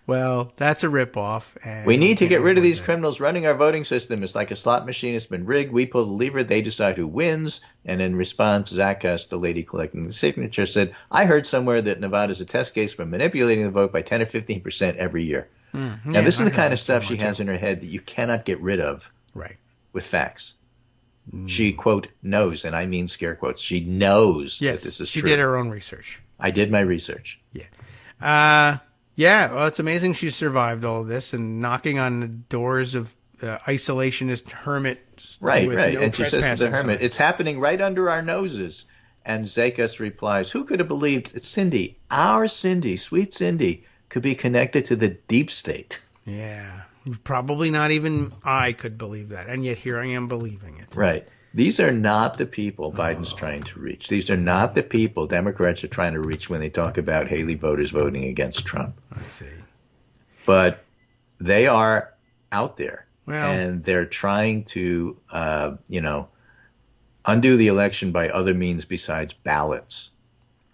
Well, that's a ripoff. We need to get rid of these criminals running our voting system. It's like a slot machine. It's been rigged. We pull the lever. They decide who wins. And in response, Zakas, the lady collecting the signature, said, I heard somewhere that Nevada's a test case for manipulating the vote by 10 or 15% every year. Now, this is the kind of stuff she has in her head that you cannot get rid of with facts. She, quote, knows, and I mean scare quotes. She knows that this is true. She did her own research. I did my research. Well, it's amazing she survived all of this and knocking on the doors of isolationist hermits. Right. No, and she says to the hermit, it's happening right under our noses. And Zakas replies, who could have believed that Cindy, our Cindy, sweet Cindy, could be connected to the deep state? Yeah. Probably not even I could believe that, and yet here I am believing it. Right. These are not the people Biden's trying to reach. These are not the people Democrats are trying to reach when they talk about Haley voters voting against Trump. I see. But they are out there, and they're trying to, undo the election by other means besides ballots.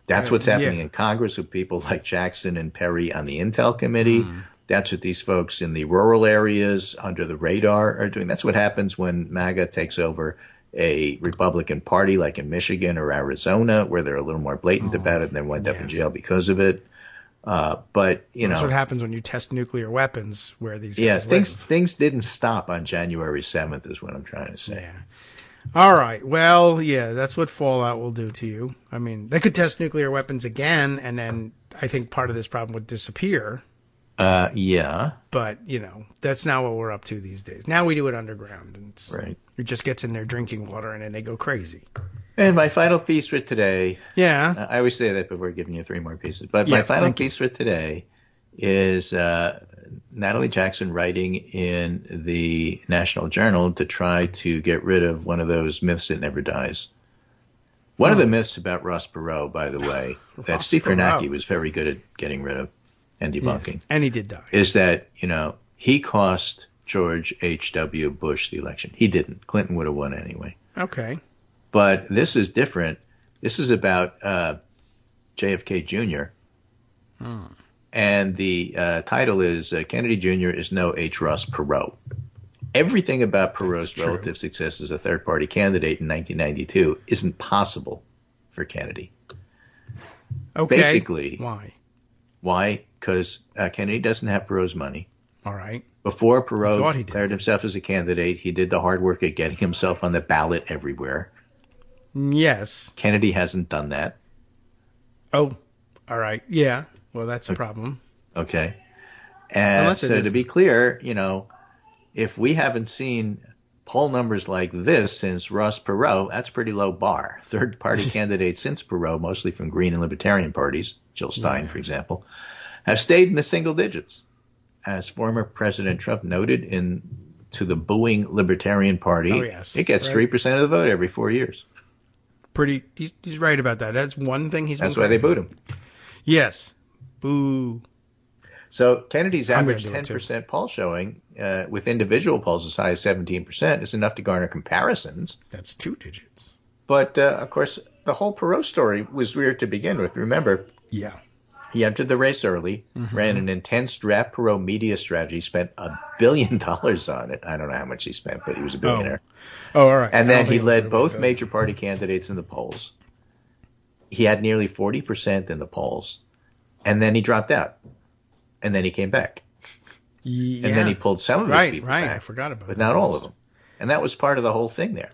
That's what's happening in Congress with people like Jackson and Perry on the Intel Committee. That's what these folks in the rural areas under the radar are doing. That's what happens when MAGA takes over a Republican Party like in Michigan or Arizona, where they're a little more blatant about it and then wind up in jail because of it. But, that's what happens when you test nuclear weapons where these guys live. Things didn't stop on January 7th is what I'm trying to say. Yeah. All right. Well, that's what Fallout will do to you. I mean, they could test nuclear weapons again, and then I think part of this problem would disappear. But, that's not what we're up to these days. Now we do it underground. And it just gets in their drinking water and then they go crazy. And my final piece for today. Yeah. I always say that before giving you 3 more pieces. But my final piece for today is Natalie Jackson writing in the National Journal to try to get rid of one of those myths that never dies. One of the myths about Ross Perot, by the way, that Steve Kornacki was very good at getting rid of and debunking. Yes, and he did die. Is that, he cost George H.W. Bush the election. He didn't. Clinton would have won anyway. Okay. But this is different. This is about JFK Jr. And the title is Kennedy Jr. is no H. Ross Perot. Everything about Perot's relative success as a third-party candidate in 1992 isn't possible for Kennedy. Okay. Basically. Why? Because Kennedy doesn't have Perot's money. All right. Before Perot declared himself as a candidate, he did the hard work at getting himself on the ballot everywhere. Yes. Kennedy hasn't done that. Oh, all right. Yeah. Well, that's a problem. Okay. And so to be clear, if we haven't seen poll numbers like this since Ross Perot, that's a pretty low bar. Third-party candidates since Perot, mostly from Green and Libertarian parties, Jill Stein, for example, have stayed in the single digits. As former President Trump noted to the booing Libertarian Party, it gets 3% of the vote every 4 years. He's right about that. That's one thing That's why they booed him. Yes. Boo. So Kennedy's average 10% poll showing with individual polls as high as 17% is enough to garner comparisons. That's 2 digits. But, of course, the whole Perot story was weird to begin with. Remember, he entered the race early, ran an intense draft Perot media strategy, spent $1 billion on it. I don't know how much he spent, but he was a billionaire. Oh all right. And then he led both major party candidates in the polls. He had nearly 40% in the polls. And then he dropped out. And then he came back. Yeah. And then he pulled some of his people back. I forgot about that. But not all of them. And that was part of the whole thing there.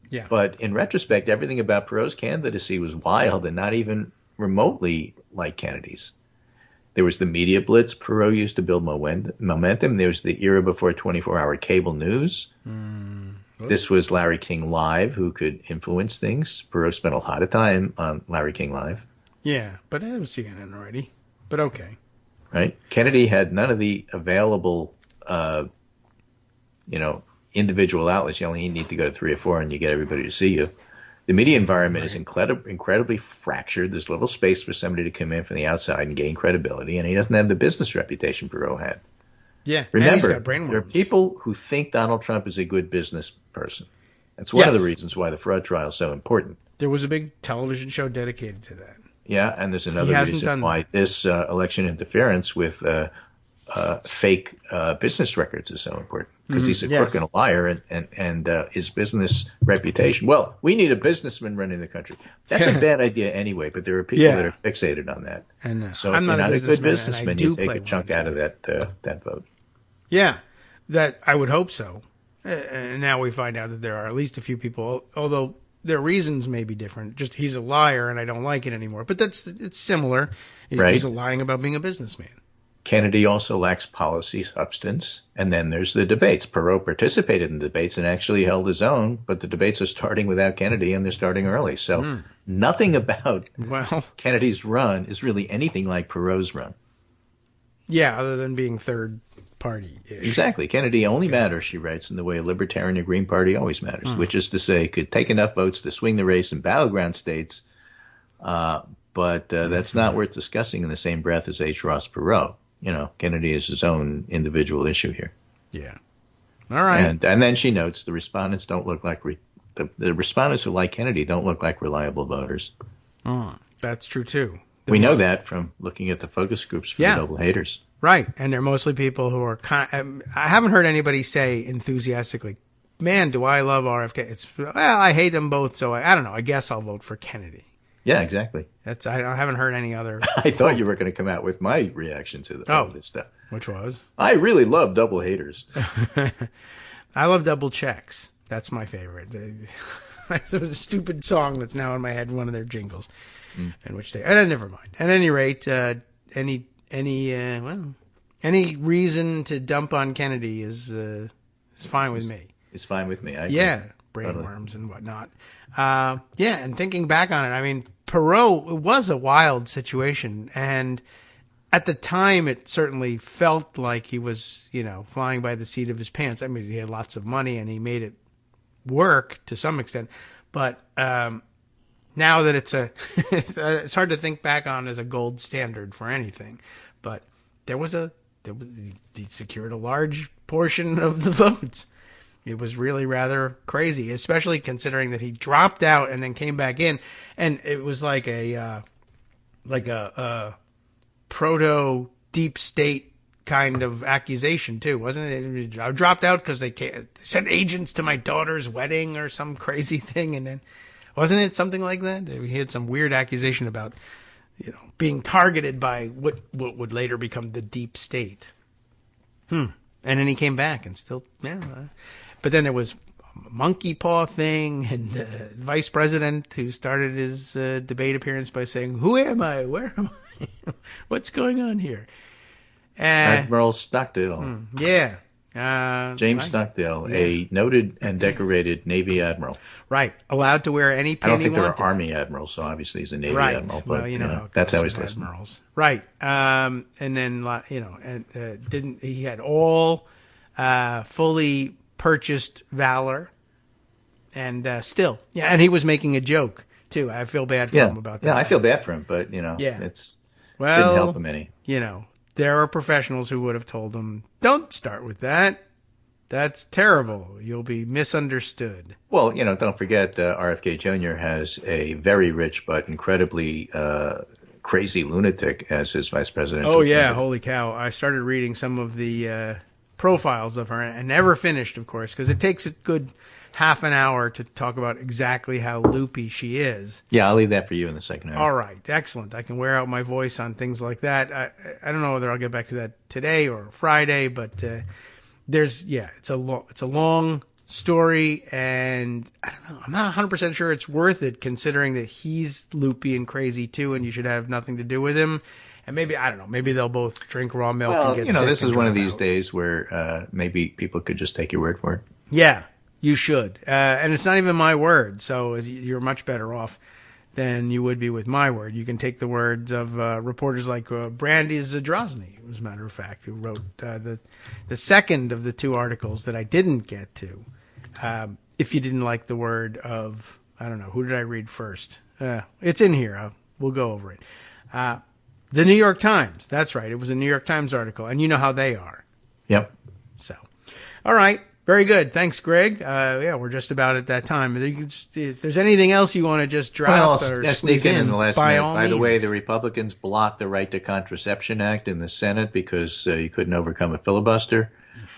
Yeah. But in retrospect, everything about Perot's candidacy was wild and not even remotely like Kennedy's. There was the media blitz Perot used to build momentum. There was the era before 24-hour cable news. This was Larry King Live, who could influence things. Perot spent a lot of time on Larry King Live. Yeah, but it was CNN already. But okay. Right? Kennedy had none of the available, individual outlets. You only need to go to 3 or 4 and you get everybody to see you. The media environment is incredibly fractured. There's little space for somebody to come in from the outside and gain credibility, and he doesn't have the business reputation Perot had. Yeah, remember, and he's got there are people who think Donald Trump is a good business person. That's one of the reasons why the fraud trial is so important. There was a big television show dedicated to that. Yeah, and there's another reason why this election interference with fake business records is so important, because he's a crook and a liar, and his business reputation. Well, we need a businessman running the country. That's a bad idea anyway, but there are people that are fixated on that. And so I'm not a good businessman. You take a chunk out of that vote. Yeah, that I would hope so. And now we find out that there are at least a few people, although their reasons may be different. Just he's a liar and I don't like it anymore. But it's similar. Right. He's lying about being a businessman. Kennedy also lacks policy substance. And then there's the debates. Perot participated in the debates and actually held his own, but the debates are starting without Kennedy, and they're starting early. So nothing about Kennedy's run is really anything like Perot's run. Yeah, other than being third party. Exactly. Kennedy only matters, she writes, in the way a Libertarian or Green Party always matters, which is to say could take enough votes to swing the race in battleground states, but that's not worth discussing in the same breath as H. Ross Perot. Kennedy is his own individual issue here. Yeah. All right. And then she notes the respondents don't look like the respondents who like Kennedy don't look like reliable voters. That's true too. We know that from looking at the focus groups for the double haters. Right, and they're mostly people who are I haven't heard anybody say enthusiastically, "Man, do I love RFK?" It's I hate them both, so I don't know. I guess I'll vote for Kennedy. Yeah, exactly. I haven't heard any other. I thought you were going to come out with my reaction to all this stuff. Which was? I really love double haters. I love double checks. That's my favorite. It was a stupid song that's now in my head, one of their jingles, in which they. Never mind. At any rate, any reason to dump on Kennedy is fine with me. It's fine with me. I brainworms and whatnot. And thinking back on it, I mean, Perot was a wild situation, and at the time, it certainly felt like he was, flying by the seat of his pants. I mean, he had lots of money and he made it work to some extent, but now that it's hard to think back on as a gold standard for anything, but he secured a large portion of the votes. It was really rather crazy, especially considering that he dropped out and then came back in, and it was like a proto deep state kind of accusation too, wasn't it? I dropped out because they sent agents to my daughter's wedding or some crazy thing, and then wasn't it something like that? He had some weird accusation about being targeted by what would later become the deep state. And then he came back and still but then there was a monkey paw thing, and the vice president who started his debate appearance by saying, "Who am I? Where am I? What's going on here?" Admiral Stockdale. James Stockdale, a noted and decorated Navy admiral. Right. Allowed to wear any pin I don't think he there wanted. are Army admirals, so obviously he's a Navy admiral. But, well, that's how he's listed. Admirals. Right. And then, he had all fully purchased valor, and and he was making a joke too. I feel bad for him about that. Yeah, I feel bad for him, but didn't help him any. There are professionals who would have told him, "Don't start with that. That's terrible. You'll be misunderstood." Well, don't forget, RFK Jr. has a very rich but incredibly crazy lunatic as his vice president. Oh yeah, holy cow! I started reading some of the profiles of her, and never finished, of course, because it takes a good half an hour to talk about exactly how loopy she is. Yeah, I'll leave that for you in the second hour. All right, excellent. I can wear out my voice on things like that. I don't know whether I'll get back to that today or Friday, but it's a long story, and I don't know. I'm not 100% sure it's worth it, considering that he's loopy and crazy too, and you should have nothing to do with him. And maybe, I don't know, maybe they'll both drink raw milk Well, and get sick. this is one of these days where maybe people could just take your word for it. Yeah, you should. And it's not even my word, so you're much better off than you would be with my word. You can take the words of reporters like Brandy Zadrozny, as a matter of fact, who wrote the second of the two articles that I didn't get to. If you didn't like the word of, I don't know, who did I read first? It's in here. We'll go over it. The New York Times. That's right. It was a New York Times article, and you know how they are. Yep. So, all right. Very good. Thanks, Greg. Yeah, we're just about at that time. If there's anything else you want to just drop or sneak in the last by minute. all By means. the way, the Republicans blocked the right to contraception act in the Senate because you couldn't overcome a filibuster.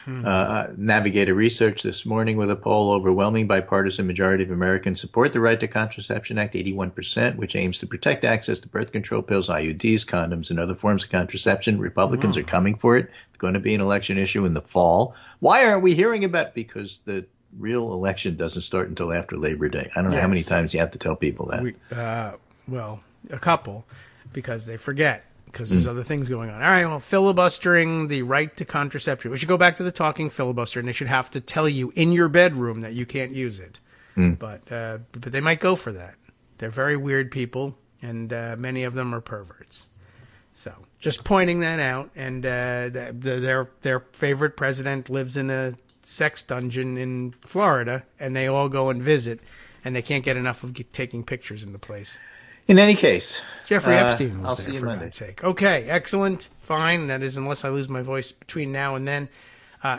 Navigator Research this morning with a poll, overwhelming bipartisan majority of Americans support the right to contraception act, 81%, which aims to protect access to birth control pills, IUDs, condoms, and other forms of contraception. Republicans are coming for it. It's going to be an election issue in the fall. Why aren't we hearing about it? Because the real election doesn't start until after Labor Day. I don't know how many times you have to tell people that. Well, a couple, because they forget. Because there's other things going on. All right, well, filibustering the right to contraception. We should go back to the talking filibuster, and they should have to tell you in your bedroom that you can't use it. But they might go for that. They're very weird people, and many of them are perverts. So just pointing that out. And their favorite president lives in a sex dungeon in Florida, and they all go and visit, and they can't get enough of taking pictures in the place. In any case, Jeffrey Epstein was I'll there, see you for Monday. God's sake. Okay, excellent, fine. That is, unless I lose my voice between now and then,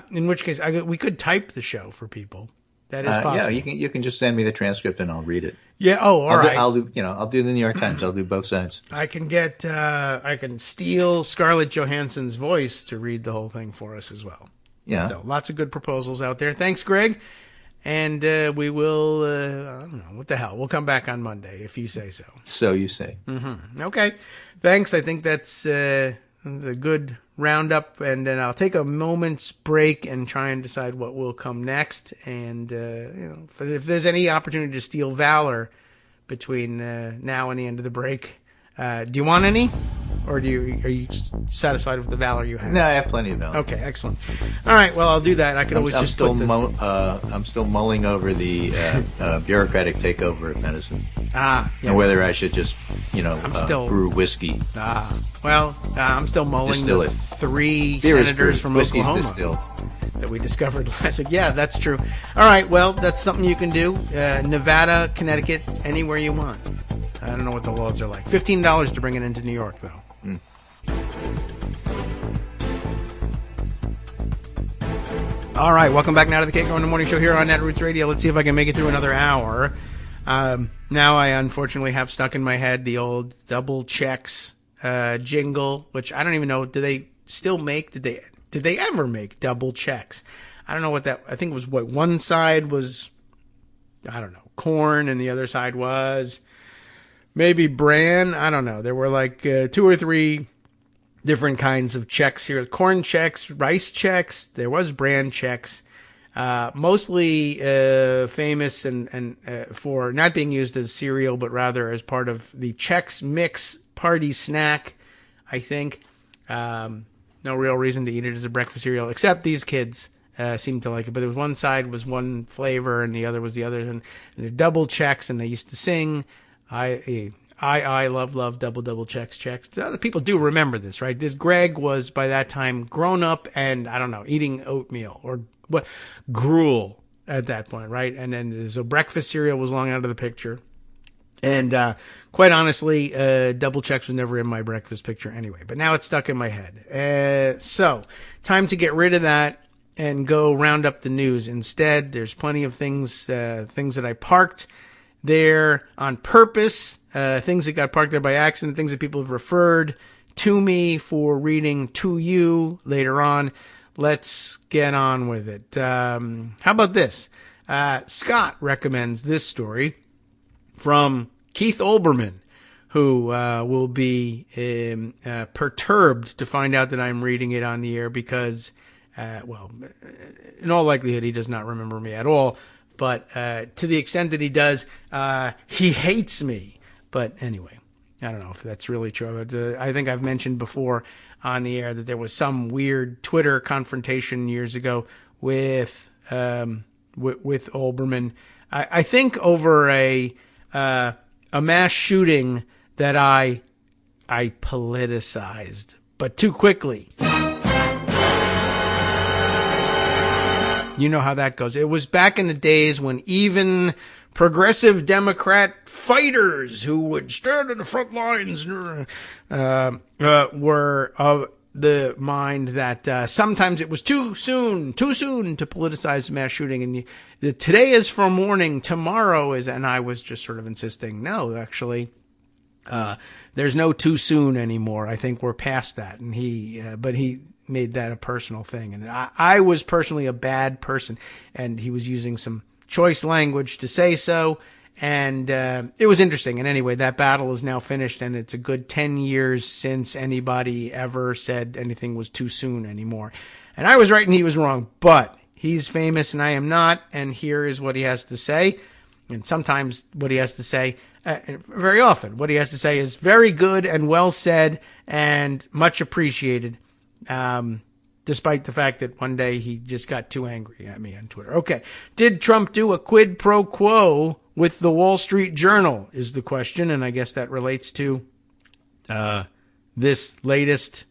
in which case we could type the show for people. That is possible. Yeah, you can just send me the transcript and I'll read it. Yeah. Oh, all right. I'll do the New York Times. I'll do both sides. I can steal Scarlett Johansson's voice to read the whole thing for us as well. Yeah. So lots of good proposals out there. Thanks, Greg. And we will, I don't know, what the hell. We'll come back on Monday if you say so. So you say. Okay. Thanks. I think that's a good roundup. And then I'll take a moment's break and try and decide what will come next. And, if there's any opportunity to steal valor between now and the end of the break, do you want any? Or are you satisfied with the valor you have? No, I have plenty of valor. Okay, excellent. All right, well, I'll do that. I can always I'm just still put I'm still mulling over the bureaucratic takeover of medicine. Yeah. And whether I should just, still brew whiskey. I'm still mulling the 3 Beer is senators from Whiskey's Oklahoma distilled. that we discovered last week. Yeah, that's true. All right, well, that's something you can do. Nevada, Connecticut, anywhere you want. I don't know what the laws are like. $15 to bring it into New York, though. All right, welcome back now to the Kagro in the Morning Show here on Netroots Radio. Let's see if I can make it through another hour. Now I unfortunately have stuck in my head the old double checks jingle, which I don't even know. Do they still make? Did they ever make double checks? I don't know what that. I think it was what one side was. I don't know, corn, and the other side was maybe bran. I don't know. There were like 2 or 3 different kinds of checks here. Corn checks, rice checks. There was bran checks. Mostly famous and for not being used as cereal, but rather as part of the Chex Mix party snack, I think. No real reason to eat it as a breakfast cereal, except these kids seemed to like it. But there was one side was one flavor and the other was the other. And they're double checks, and they used to sing, I love double checks. Other people do remember this, right? This Greg was by that time grown up and, I don't know, eating oatmeal or what, gruel at that point, right? And then so breakfast cereal was long out of the picture. And quite honestly, double checks was never in my breakfast picture anyway. But now it's stuck in my head. So time to get rid of that and go round up the news. Instead, there's plenty of things that I parked there on purpose, things that got parked there by accident, things that people have referred to me for reading to you later on. Let's get on with it. How about this? Scott recommends this story from Keith Olbermann, who will be perturbed to find out that I'm reading it on the air because, in all likelihood, he does not remember me at all. But to the extent that he does, he hates me. But anyway, I don't know if that's really true. But, I think I've mentioned before on the air that there was some weird Twitter confrontation years ago with Olbermann. I think over a mass shooting that I politicized, but too quickly. You know how that goes. It was back in the days when even progressive Democrat fighters who would stand in the front lines were of the mind that sometimes it was too soon to politicize mass shooting. And today is for mourning, tomorrow is, and I was just sort of insisting, no, actually, there's no too soon anymore. I think we're past that. And but he made that a personal thing. And I was personally a bad person, and he was using some choice language to say so. And it was interesting. And anyway, that battle is now finished, and it's a good 10 years since anybody ever said anything was too soon anymore. And I was right and he was wrong, but he's famous and I am not. And here is what he has to say. And sometimes what he has to say, very often, what he has to say is very good and well said and much appreciated. Despite the fact that one day he just got too angry at me on Twitter. Okay. Did Trump do a quid pro quo with the Wall Street Journal is the question. And I guess that relates to this latest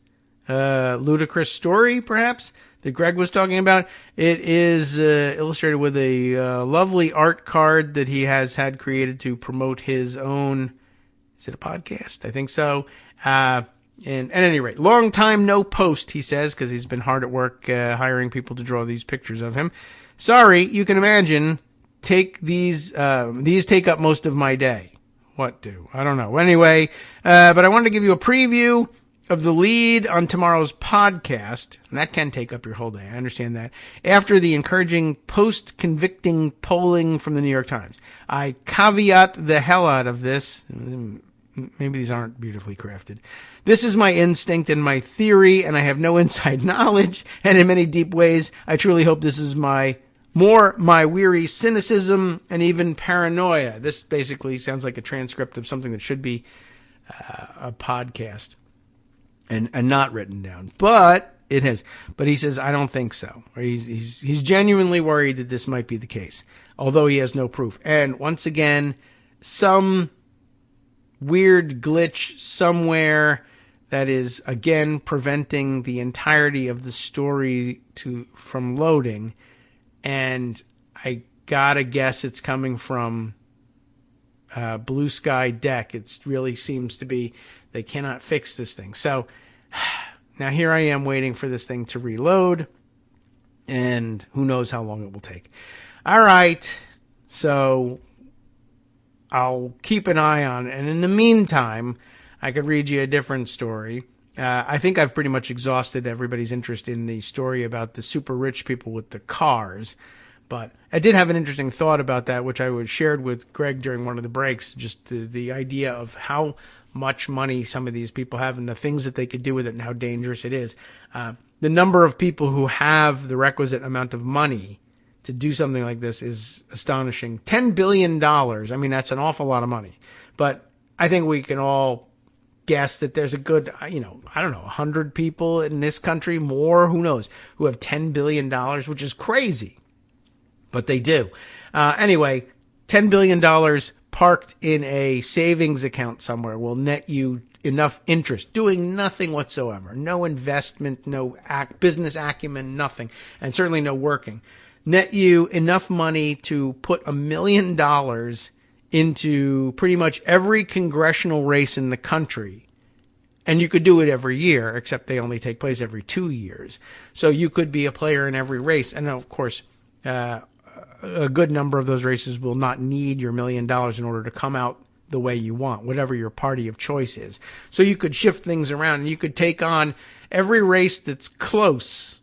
ludicrous story, perhaps, that Greg was talking about. It is illustrated with a lovely art card that he has had created to promote his own, is it a podcast? I think so. And at any rate, long time no post, he says, because he's been hard at work hiring people to draw these pictures of him. Sorry, you can imagine. These take up most of my day. What do? I don't know. Anyway, but I wanted to give you a preview of the lead on tomorrow's podcast, and that can take up your whole day. I understand that. After the encouraging post-convicting polling from the New York Times, I caveat the hell out of this. Maybe these aren't beautifully crafted. This is my instinct and my theory, and I have no inside knowledge. And in many deep ways, I truly hope this is my weary cynicism and even paranoia. This basically sounds like a transcript of something that should be a podcast and not written down. But it has. But he says, I don't think so. Or he's genuinely worried that this might be the case, although he has no proof. And once again, some weird glitch somewhere that is, again, preventing the entirety of the story from loading. And I gotta guess it's coming from Blue Sky Deck. It really seems to be they cannot fix this thing. So now here I am waiting for this thing to reload, and who knows how long it will take. All right, so I'll keep an eye on it. And in the meantime, I could read you a different story. I think I've pretty much exhausted everybody's interest in the story about the super rich people with the cars. But I did have an interesting thought about that, which I shared with Greg during one of the breaks, just the idea of how much money some of these people have and the things that they could do with it and how dangerous it is. The number of people who have the requisite amount of money to do something like this is astonishing. $10 billion. I mean, that's an awful lot of money. But I think we can all guess that there's a good, I don't know, 100 people in this country, more, who knows, who have $10 billion, which is crazy. But they do. Anyway, $10 billion parked in a savings account somewhere will net you enough interest, doing nothing whatsoever. No investment, no business acumen, nothing. And certainly no working. Net you enough money to put $1 million into pretty much every congressional race in the country. And you could do it every year, except they only take place every 2 years. So you could be a player in every race. And of course, a good number of those races will not need your $1 million in order to come out the way you want, whatever your party of choice is. So you could shift things around, and you could take on every race that's close,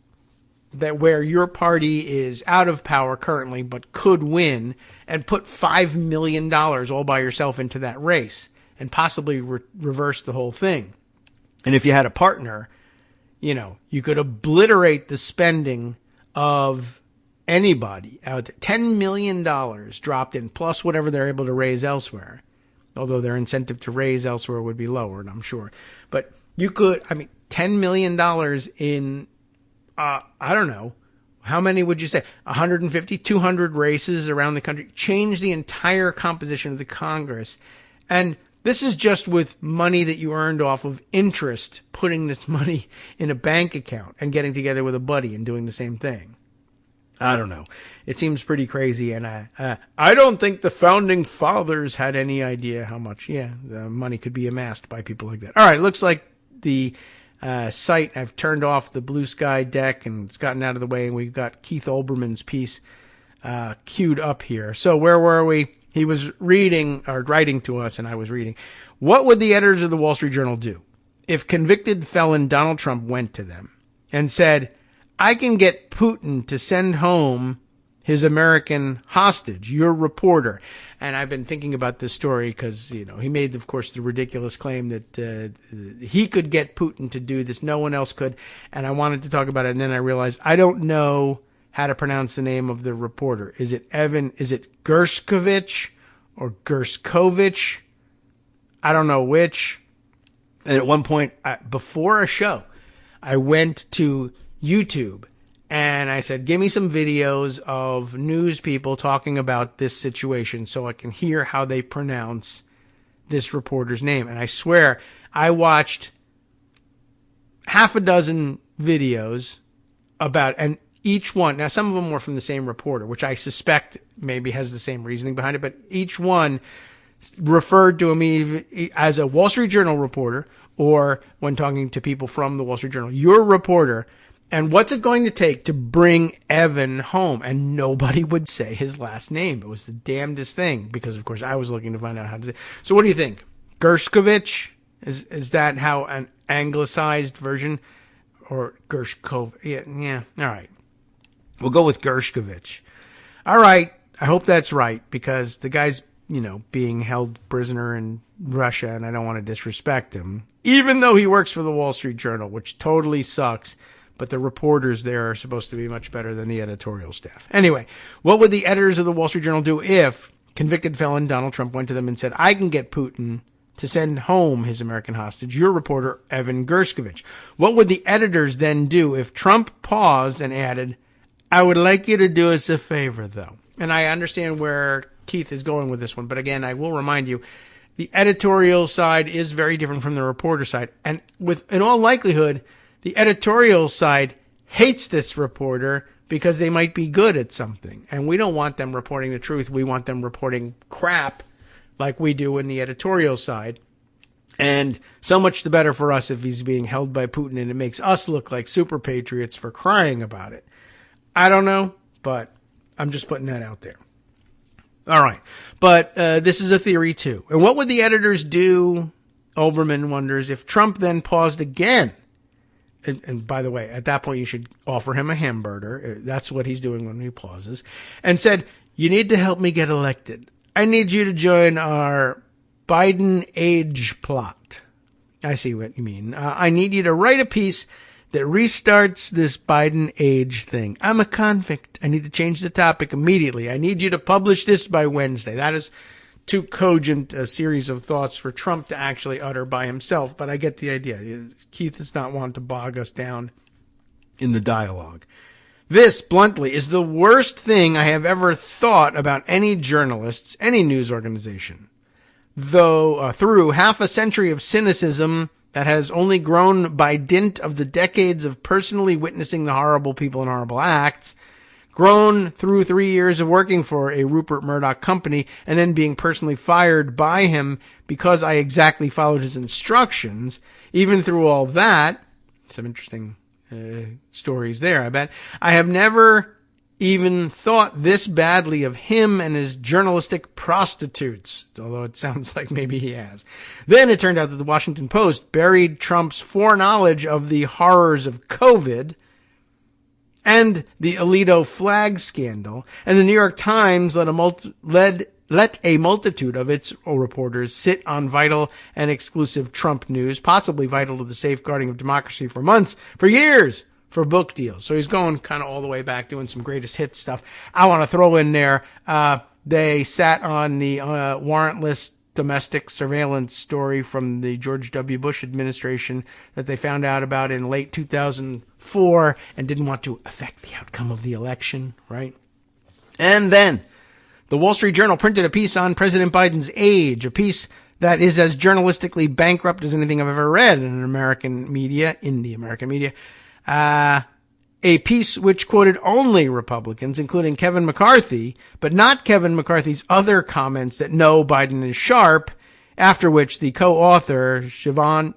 that where your party is out of power currently but could win, and put $5 million all by yourself into that race and possibly reverse the whole thing. And if you had a partner, you could obliterate the spending of anybody out there. $10 million dropped in, plus whatever they're able to raise elsewhere. although their incentive to raise elsewhere would be lowered, I'm sure. But you could, $10 million in, I don't know, how many would you say? 150, 200 races around the country, change the entire composition of the Congress. And this is just with money that you earned off of interest, putting this money in a bank account and getting together with a buddy and doing the same thing. I don't know. It seems pretty crazy. And I don't think the founding fathers had any idea how much, the money could be amassed by people like that. All right. It looks like the site, I've turned off the blue sky deck and it's gotten out of the way. And we've got Keith Olbermann's piece queued up here. So where were we? He was writing to us, and I was reading. What would the editors of the Wall Street Journal do if convicted felon Donald Trump went to them and said, I can get Putin to send home his American hostage, your reporter? And I've been thinking about this story because, he made, of course, the ridiculous claim that he could get Putin to do this. No one else could. And I wanted to talk about it. And then I realized I don't know how to pronounce the name of the reporter. Is it Gershkovich or Gershkovich? I don't know which. And at one point, before a show, I went to YouTube and I said, give me some videos of news people talking about this situation so I can hear how they pronounce this reporter's name. And I swear, I watched half a dozen videos about, and each one, now some of them were from the same reporter, which I suspect maybe has the same reasoning behind it, but each one referred to him as a Wall Street Journal reporter, or when talking to people from the Wall Street Journal, your reporter, and what's it going to take to bring Evan home? And nobody would say his last name. It was the damnedest thing, because of course I was looking to find out how to say it. So what do you think? Gershkovich? Is that how an anglicized version? Or Gershkov? Yeah. All right. We'll go with Gershkovich. All right. I hope that's right, because the guy's, being held prisoner in Russia, and I don't want to disrespect him, even though he works for the Wall Street Journal, which totally sucks. But the reporters there are supposed to be much better than the editorial staff. Anyway, what would the editors of the Wall Street Journal do if convicted felon Donald Trump went to them and said, I can get Putin to send home his American hostage, your reporter, Evan Gershkovich? What would the editors then do if Trump paused and added, I would like you to do us a favor, though? And I understand where Keith is going with this one, but again, I will remind you, the editorial side is very different from the reporter side. And in all likelihood, the editorial side hates this reporter because they might be good at something. And we don't want them reporting the truth. We want them reporting crap like we do in the editorial side. And so much the better for us if he's being held by Putin and it makes us look like super patriots for crying about it. I don't know, but I'm just putting that out there. All right. But this is a theory, too. And what would the editors do, Olbermann wonders, if Trump then paused again? And by the way, at that point, you should offer him a hamburger. That's what he's doing when he pauses. And said, you need to help me get elected. I need you to join our Biden age plot. I see what you mean. I need you to write a piece that restarts this Biden age thing. I'm a convict. I need to change the topic immediately. I need you to publish this by Wednesday. That is too cogent a series of thoughts for Trump to actually utter by himself, but I get the idea. Keith does not want to bog us down in the dialogue. This, bluntly, is the worst thing I have ever thought about any journalists, any news organization. Though through half a century of cynicism that has only grown by dint of the decades of personally witnessing the horrible people and horrible acts, grown through 3 years of working for a Rupert Murdoch company and then being personally fired by him because I exactly followed his instructions. Even through all that, some interesting stories there, I bet. I have never even thought this badly of him and his journalistic prostitutes, although it sounds like maybe he has. Then it turned out that the Washington Post buried Trump's foreknowledge of the horrors of COVID and the Alito flag scandal, and the New York Times let a multitude of its reporters sit on vital and exclusive Trump news, possibly vital to the safeguarding of democracy for months, for years, for book deals. So he's going kind of all the way back, doing some greatest hits stuff. I want to throw in there, they sat on the warrantless domestic surveillance story from the George W. Bush administration that they found out about in late 2004 and didn't want to affect the outcome of the election, right? And then the Wall Street Journal printed a piece on President Biden's age, a piece that is as journalistically bankrupt as anything I've ever read in the American media. A piece which quoted only Republicans, including Kevin McCarthy, but not Kevin McCarthy's other comments that no, Biden is sharp, after which the co-author, Siobhan,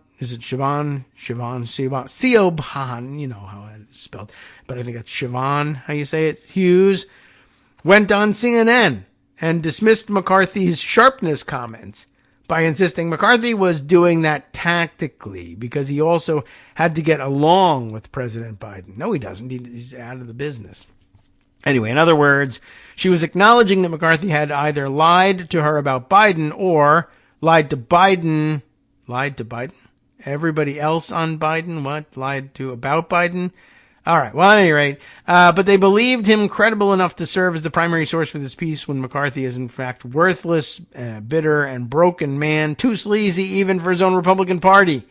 you know how it's spelled, but I think that's Siobhan, how you say it, Hughes, went on CNN and dismissed McCarthy's sharpness comments by insisting McCarthy was doing that tactically because he also had to get along with President Biden. No, he doesn't. He's out of the business. Anyway, in other words, she was acknowledging that McCarthy had either lied to her about Biden or lied to Biden. Lied to Biden? Everybody else on Biden? What? Lied to about Biden? All right. Well, at any rate, but they believed him credible enough to serve as the primary source for this piece when McCarthy is in fact worthless, bitter, and broken man, too sleazy even for his own Republican Party.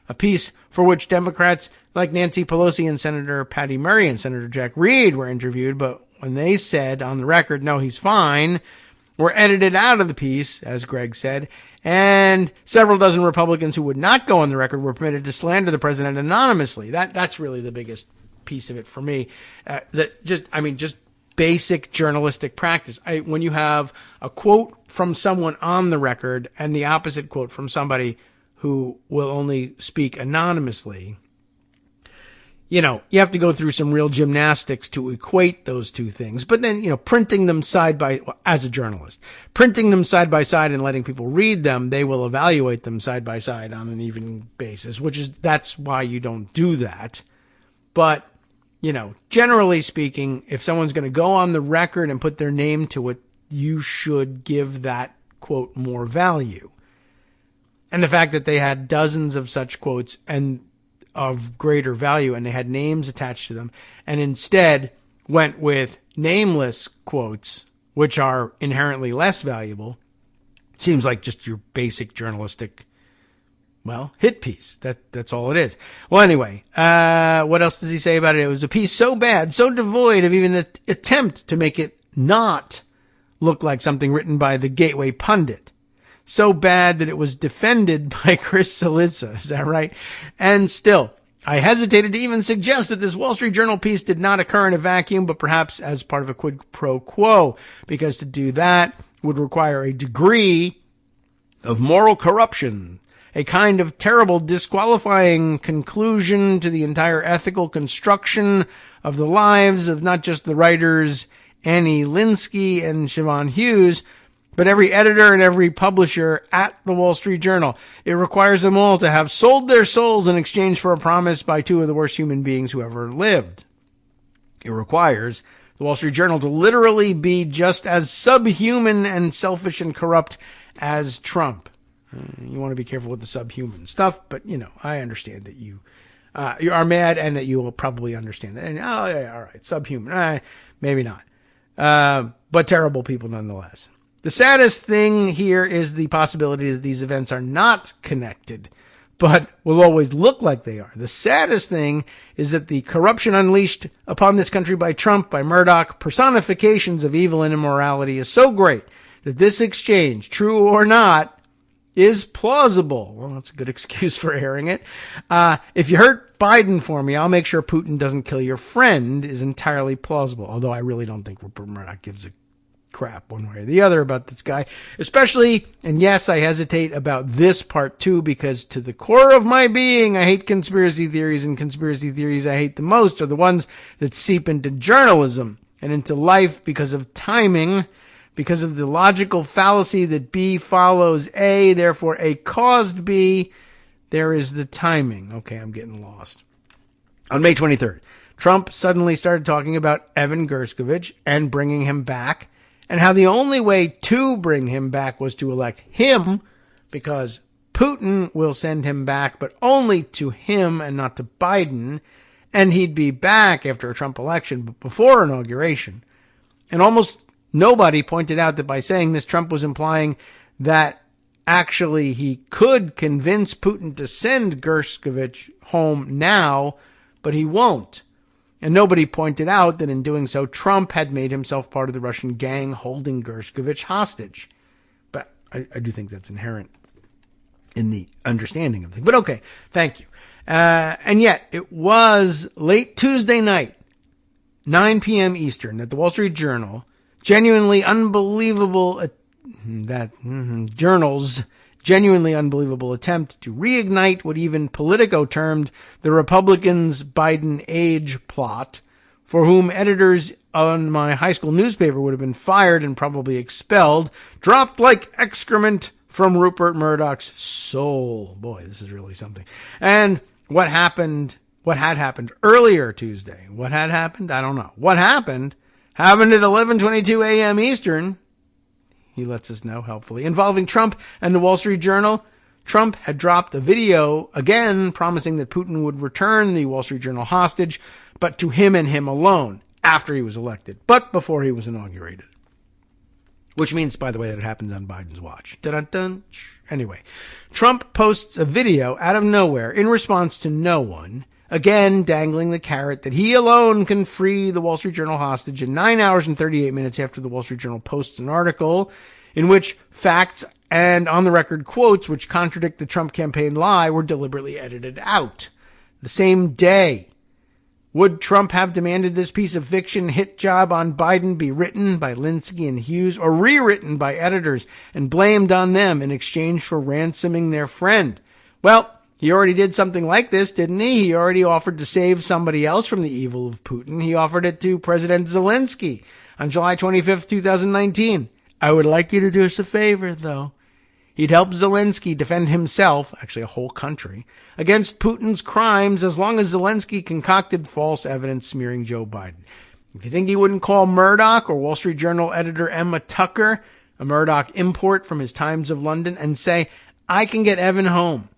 A piece for which Democrats like Nancy Pelosi and Senator Patty Murray and Senator Jack Reed were interviewed, but when they said on the record, no, he's fine, were edited out of the piece, as Greg said, and several dozen Republicans who would not go on the record were permitted to slander the president anonymously. That's really the biggest piece of it for me. Just basic journalistic practice. When you have a quote from someone on the record and the opposite quote from somebody who will only speak anonymously, you have to go through some real gymnastics to equate those two things. But then, printing them as a journalist, printing them side by side and letting people read them, they will evaluate them side by side on an even basis, that's why you don't do that. But, generally speaking, if someone's going to go on the record and put their name to it, you should give that quote more value. And the fact that they had dozens of such quotes and of greater value and they had names attached to them and instead went with nameless quotes, which are inherently less valuable, seems like just your basic journalistic hit piece. That's all it is. Well, anyway, what else does he say about it? It was a piece so bad, so devoid of even the attempt to make it not look like something written by the Gateway pundit. So bad that it was defended by Chris Cillizza. Is that right? And still, I hesitated to even suggest that this Wall Street Journal piece did not occur in a vacuum, but perhaps as part of a quid pro quo, because to do that would require a degree of moral corruption, a kind of terrible disqualifying conclusion to the entire ethical construction of the lives of not just the writers Annie Linsky and Siobhan Hughes, but every editor and every publisher at the Wall Street Journal. It requires them all to have sold their souls in exchange for a promise by two of the worst human beings who ever lived. It requires the Wall Street Journal to literally be just as subhuman and selfish and corrupt as Trump. You want to be careful with the subhuman stuff, but, I understand that you are mad and that you will probably understand that. And, oh, yeah, all right, subhuman. Maybe not. But terrible people nonetheless. The saddest thing here is the possibility that these events are not connected, but will always look like they are. The saddest thing is that the corruption unleashed upon this country by Trump, by Murdoch, personifications of evil and immorality is so great that this exchange, true or not, is plausible. Well, that's a good excuse for airing it. If you hurt Biden for me, I'll make sure Putin doesn't kill your friend is entirely plausible. Although I really don't think Rupert Murdoch gives a crap one way or the other about this guy. Especially, and yes, I hesitate about this part too, because to the core of my being, I hate conspiracy theories, and conspiracy theories I hate the most are the ones that seep into journalism and into life because of timing, because of the logical fallacy that B follows A, therefore A caused B. There is the timing. Okay, I'm getting lost. On May 23rd, Trump suddenly started talking about Evan Gershkovich and bringing him back, and how the only way to bring him back was to elect him, because Putin will send him back, but only to him and not to Biden, and he'd be back after a Trump election, but before inauguration. And almost nobody pointed out that by saying this, Trump was implying that actually he could convince Putin to send Gershkovich home now, but he won't. And nobody pointed out that in doing so, Trump had made himself part of the Russian gang holding Gershkovich hostage. But I do think that's inherent in the understanding of things. But okay, thank you. And yet, it was late Tuesday night, 9 p.m. Eastern, that the Wall Street Journal, genuinely unbelievable, Journal's genuinely unbelievable attempt to reignite what even Politico termed the Republicans' Biden age plot, for whom editors on my high school newspaper would have been fired and probably expelled, dropped like excrement from Rupert Murdoch's soul. Boy, this is really something. And what had happened earlier Tuesday. What had happened? I don't know. What happened at 11:22 a.m. Eastern. He lets us know, helpfully, involving Trump and the Wall Street Journal. Trump had dropped a video, again, promising that Putin would return the Wall Street Journal hostage, but to him and him alone, after he was elected, but before he was inaugurated. Which means, by the way, that it happens on Biden's watch. Dun-dun-dun. Anyway, Trump posts a video out of nowhere in response to no one, again dangling the carrot that he alone can free the Wall Street Journal hostage in 9 hours and 38 minutes after the Wall Street Journal posts an article in which facts and on-the-record quotes which contradict the Trump campaign lie were deliberately edited out. The same day, would Trump have demanded this piece of fiction hit job on Biden be written by Linsky and Hughes or rewritten by editors and blamed on them in exchange for ransoming their friend? Well, he already did something like this, didn't he? He already offered to save somebody else from the evil of Putin. He offered it to President Zelensky on July 25th, 2019. I would like you to do us a favor, though. He'd help Zelensky defend himself, actually a whole country, against Putin's crimes as long as Zelensky concocted false evidence smearing Joe Biden. If you think he wouldn't call Murdoch or Wall Street Journal editor Emma Tucker, a Murdoch import from his Times of London, and say, I can get Evan home.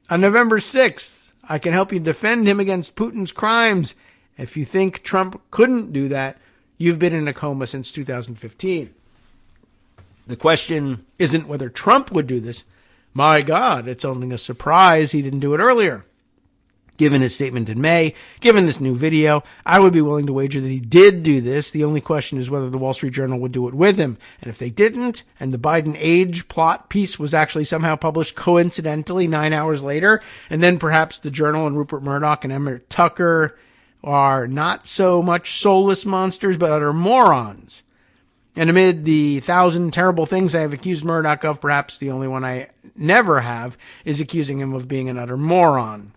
On November 6th, I can help you defend him against Putin's crimes. If you think Trump couldn't do that, you've been in a coma since 2015. The question isn't whether Trump would do this. My God, it's only a surprise he didn't do it earlier. Given his statement in May, given this new video, I would be willing to wager that he did do this. The only question is whether the Wall Street Journal would do it with him. And if they didn't, and the Biden age plot piece was actually somehow published coincidentally 9 hours later, and then perhaps the Journal and Rupert Murdoch and Emma Tucker are not so much soulless monsters, but utter morons. And amid the 1,000 terrible things I have accused Murdoch of, perhaps the only one I never have is accusing him of being an utter moron.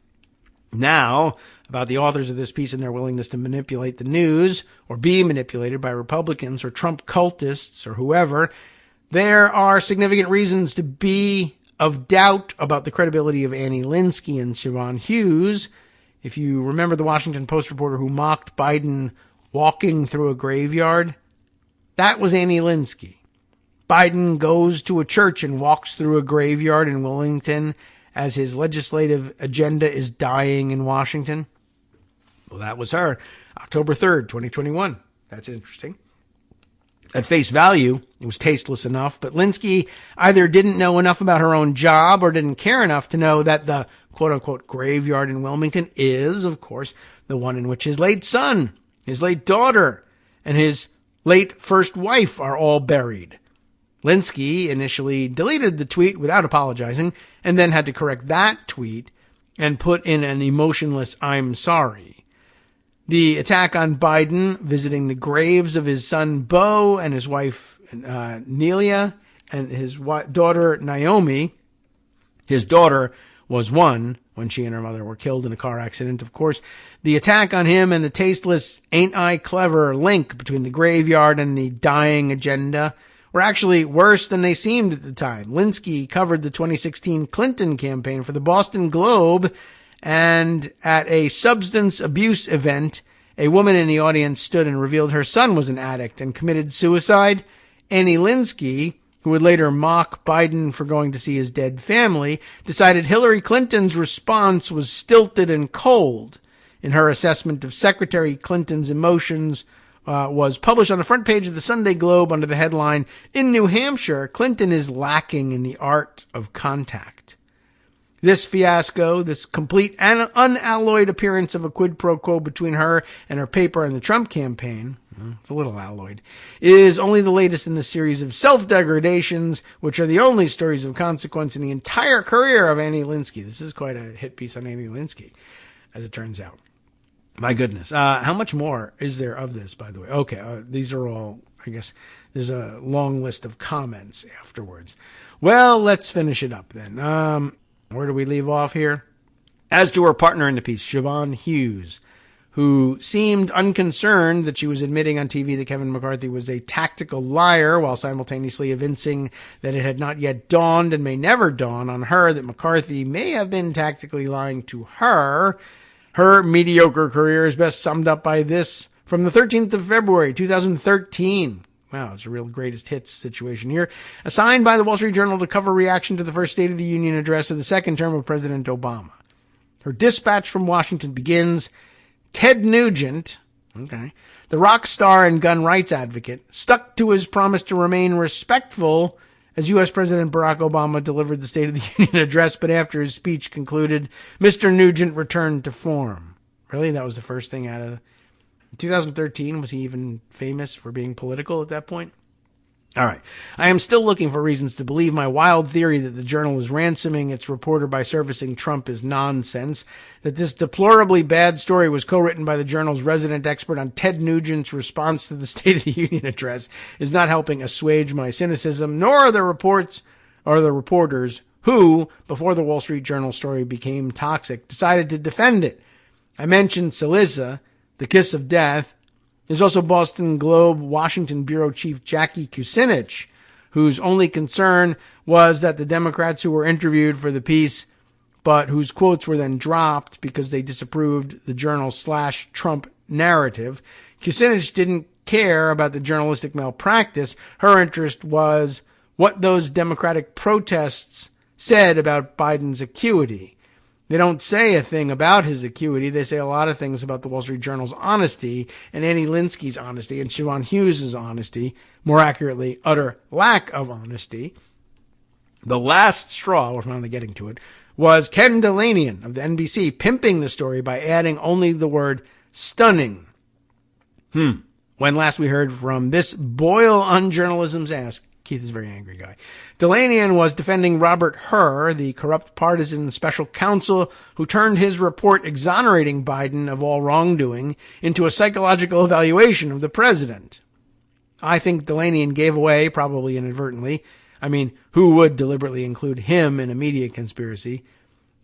Now, about the authors of this piece and their willingness to manipulate the news or be manipulated by Republicans or Trump cultists or whoever, there are significant reasons to be of doubt about the credibility of Annie Linsky and Siobhan Hughes. If you remember the Washington Post reporter who mocked Biden walking through a graveyard, that was Annie Linsky. Biden goes to a church and walks through a graveyard in Wilmington as his legislative agenda is dying in Washington. Well, that was her. October 3rd, 2021. That's interesting. At face value, it was tasteless enough, but Linsky either didn't know enough about her own job or didn't care enough to know that the quote-unquote graveyard in Wilmington is, of course, the one in which his late son, his late daughter, and his late first wife are all buried. Linsky initially deleted the tweet without apologizing and then had to correct that tweet and put in an emotionless "I'm sorry." The attack on Biden visiting the graves of his son Beau and his wife Nelia and his daughter Naomi. His daughter was one when she and her mother were killed in a car accident, of course. The attack on him and the tasteless "ain't I clever" link between the graveyard and the dying agenda were actually worse than they seemed at the time. Linsky covered the 2016 Clinton campaign for the Boston Globe, and at a substance abuse event, a woman in the audience stood and revealed her son was an addict and committed suicide. Annie Linsky, who would later mock Biden for going to see his dead family, decided Hillary Clinton's response was stilted and cold in her assessment of Secretary Clinton's emotions was published on the front page of the Sunday Globe under the headline, "In New Hampshire, Clinton is lacking in the art of contact." This fiasco, this complete and unalloyed appearance of a quid pro quo between her and her paper and the Trump campaign, it's a little alloyed, is only the latest in the series of self-degradations, which are the only stories of consequence in the entire career of Annie Linsky. This is quite a hit piece on Annie Linsky, as it turns out. My goodness. How much more is there of this, by the way? Okay, these are all, I guess, there's a long list of comments afterwards. Well, let's finish it up then. Where do we leave off here? As to her partner in the piece, Siobhan Hughes, who seemed unconcerned that she was admitting on TV that Kevin McCarthy was a tactical liar while simultaneously evincing that it had not yet dawned and may never dawn on her that McCarthy may have been tactically lying to her. Her mediocre career is best summed up by this from the 13th of February, 2013. Wow, it's a real greatest hits situation here. Assigned by the Wall Street Journal to cover reaction to the first State of the Union address of the second term of President Obama. Her dispatch from Washington begins, Ted Nugent, okay, the rock star and gun rights advocate, stuck to his promise to remain respectful as U.S. President Barack Obama delivered the State of the Union address, but after his speech concluded, Mr. Nugent returned to form. Really? That was the first thing out of 2013? Was he even famous for being political at that point? All right. I am still looking for reasons to believe my wild theory that the Journal is ransoming its reporter by servicing Trump is nonsense, that this deplorably bad story was co-written by the Journal's resident expert on Ted Nugent's response to the State of the Union address is not helping assuage my cynicism, nor are the reports or the reporters who, before the Wall Street Journal story became toxic, decided to defend it. I mentioned Syliza, the kiss of death. There's also Boston Globe Washington Bureau Chief Jackie Kucinich, whose only concern was that the Democrats who were interviewed for the piece, but whose quotes were then dropped because they disapproved the Journal/Trump narrative. Kucinich didn't care about the journalistic malpractice. Her interest was what those Democratic protests said about Biden's acuity. They don't say a thing about his acuity. They say a lot of things about the Wall Street Journal's honesty and Annie Linsky's honesty and Siobhan Hughes' honesty, more accurately, utter lack of honesty. The last straw, we're finally getting to it, was Ken Delanian of the NBC pimping the story by adding only the word stunning. When last we heard from this boil on journalism's ass, Keith is a very angry guy. Delanian was defending Robert Hur, the corrupt partisan special counsel who turned his report exonerating Biden of all wrongdoing into a psychological evaluation of the president. I think Delanian gave away, probably inadvertently, who would deliberately include him in a media conspiracy,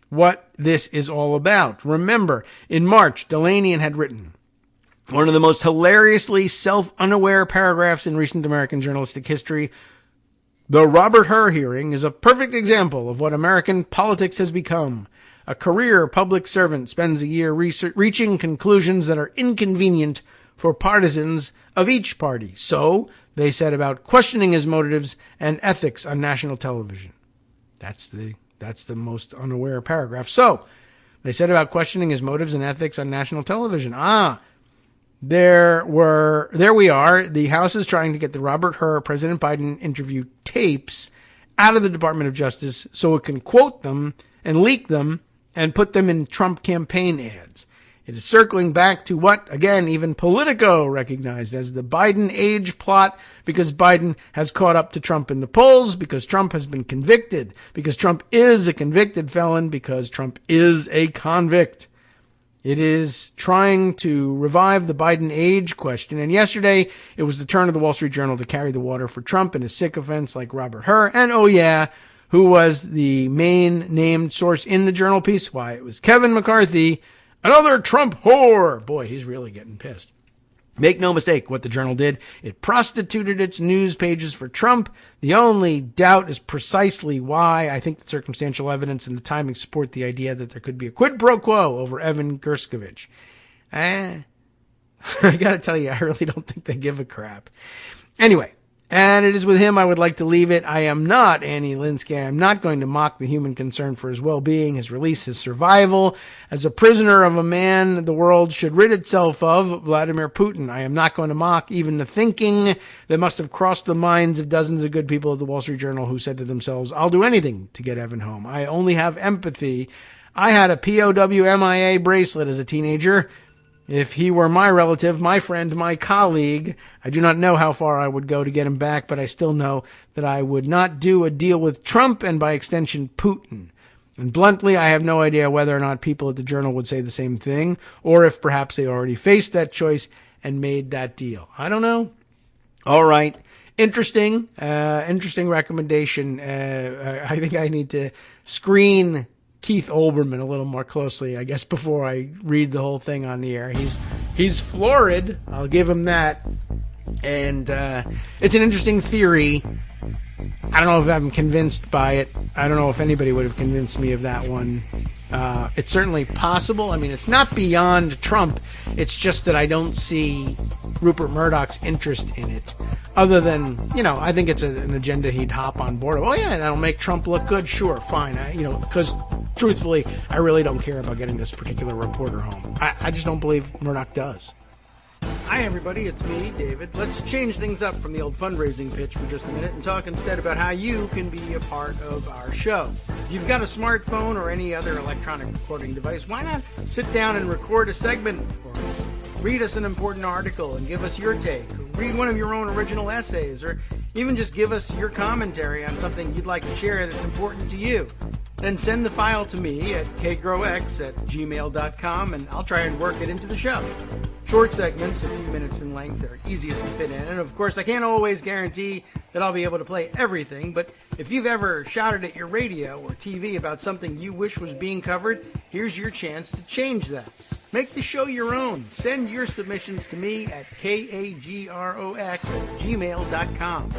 what this is all about. Remember, in March, Delanian had written one of the most hilariously self-unaware paragraphs in recent American journalistic history. The Robert Hur hearing is a perfect example of what American politics has become. A career public servant spends a year reaching conclusions that are inconvenient for partisans of each party. So, they said about questioning his motives and ethics on national television. That's the most unaware paragraph. So, they said about questioning his motives and ethics on national television. There we are. The House is trying to get the Robert Hur President Biden interview tapes out of the Department of Justice so it can quote them and leak them and put them in Trump campaign ads. It is circling back to what, again, even Politico recognized as the Biden age plot, because Biden has caught up to Trump in the polls, because Trump has been convicted, because Trump is a convicted felon, because Trump is a convict. It is trying to revive the Biden age question. And yesterday, it was the turn of the Wall Street Journal to carry the water for Trump and his sycophants like Robert Hur. And who was the main named source in the Journal piece? Why, it was Kevin McCarthy, another Trump whore. Boy, he's really getting pissed. Make no mistake, what the Journal did, it prostituted its news pages for Trump. The only doubt is precisely why. I think the circumstantial evidence and the timing support the idea that there could be a quid pro quo over Evan Gershkovich. I gotta tell you, I really don't think they give a crap. Anyway, And it is with him I would like to leave it. I am not Annie Linsky. I am not going to mock the human concern for his well-being, his release, his survival. As a prisoner of a man the world should rid itself of, Vladimir Putin, I am not going to mock even the thinking that must have crossed the minds of dozens of good people at the Wall Street Journal who said to themselves, I'll do anything to get Evan home. I only have empathy. I had a POW MIA bracelet as a teenager. If he were my relative, my friend, my colleague, I do not know how far I would go to get him back, but I still know that I would not do a deal with Trump and by extension Putin. And bluntly, I have no idea whether or not people at the Journal would say the same thing, or if perhaps they already faced that choice and made that deal. I don't know. All right. Interesting recommendation. I think I need to screen Keith Olbermann a little more closely, I guess, before I read the whole thing on the air. He's florid. I'll give him that. And it's an interesting theory. I don't know if I'm convinced by it. I don't know if anybody would have convinced me of that one. It's certainly possible. I mean, it's not beyond Trump. It's just that I don't see Rupert Murdoch's interest in it. Other than, I think it's an agenda he'd hop on board. Oh, yeah, that'll make Trump look good. Sure, fine. Because truthfully, I really don't care about getting this particular reporter home. I just don't believe Murdoch does. Hi, everybody. It's me, David. Let's change things up from the old fundraising pitch for just a minute and talk instead about how you can be a part of our show. If you've got a smartphone or any other electronic recording device, why not sit down and record a segment for us? Read us an important article and give us your take. Read one of your own original essays, or even just give us your commentary on something you'd like to share that's important to you. Then send the file to me at kagrox@gmail.com, and I'll try and work it into the show. Short segments, a few minutes in length, are easiest to fit in. And of course, I can't always guarantee that I'll be able to play everything, but if you've ever shouted at your radio or TV about something you wish was being covered, here's your chance to change that. Make the show your own. Send your submissions to me at kagrox@gmail.com.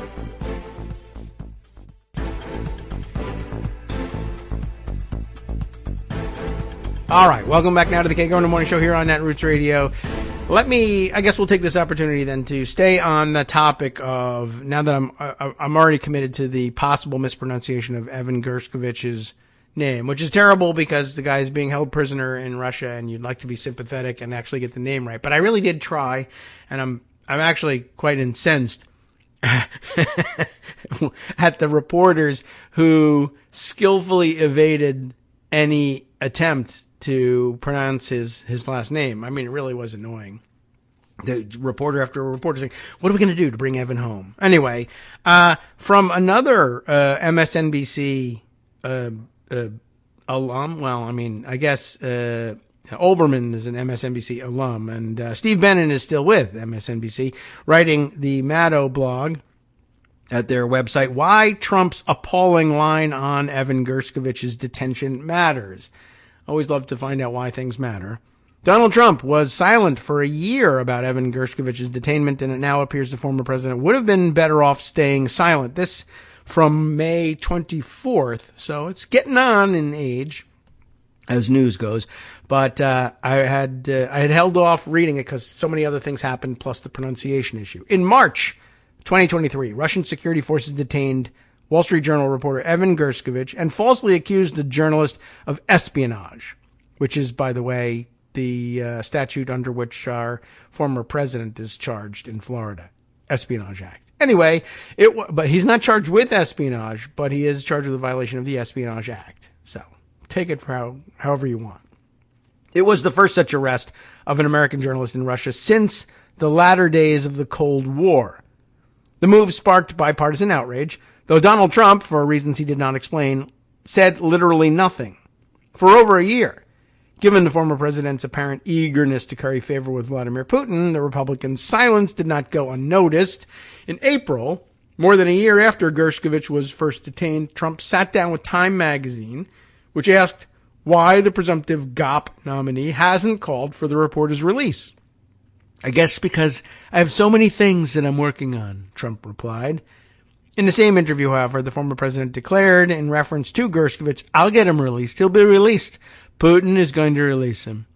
All right, welcome back now to the Kagro in the Morning Show here on Netroots Radio. I guess we'll take this opportunity then to stay on the topic of, now that I'm already committed to the possible mispronunciation of Evan Gershkovich's name, which is terrible because the guy is being held prisoner in Russia and you'd like to be sympathetic and actually get the name right. But I really did try, and I'm actually quite incensed at the reporters who skillfully evaded any attempt to pronounce his last name. I mean, it really was annoying. The reporter after reporter saying, what are we going to do to bring Evan home? Anyway, from another MSNBC alum, well, I mean, I guess Olbermann is an MSNBC alum, and Steve Bannon is still with MSNBC, writing the Maddow blog at their website, Why Trump's Appalling Line on Evan Gershkovich's Detention Matters. Always love to find out why things matter. Donald Trump was silent for a year about Evan Gershkovich's detainment, and it now appears the former president would have been better off staying silent. This from May 24th, so it's getting on in age, as news goes. But I had held off reading it because so many other things happened, plus the pronunciation issue. In March 2023, Russian security forces detained Wall Street Journal reporter Evan Gershkovich and falsely accused the journalist of espionage, which is, by the way, the statute under which our former president is charged in Florida, Espionage Act. Anyway, but he's not charged with espionage, but he is charged with a violation of the Espionage Act. So take it for however you want. It was the first such arrest of an American journalist in Russia since the latter days of the Cold War. The move sparked bipartisan outrage, though Donald Trump, for reasons he did not explain, said literally nothing for over a year. Given the former president's apparent eagerness to curry favor with Vladimir Putin, the Republicans' silence did not go unnoticed. In April, more than a year after Gershkovich was first detained, Trump sat down with Time magazine, which asked why the presumptive GOP nominee hasn't called for the reporter's release. I guess because I have so many things that I'm working on, Trump replied. In the same interview, however, the former president declared in reference to Gershkovich, I'll get him released. He'll be released. Putin is going to release him.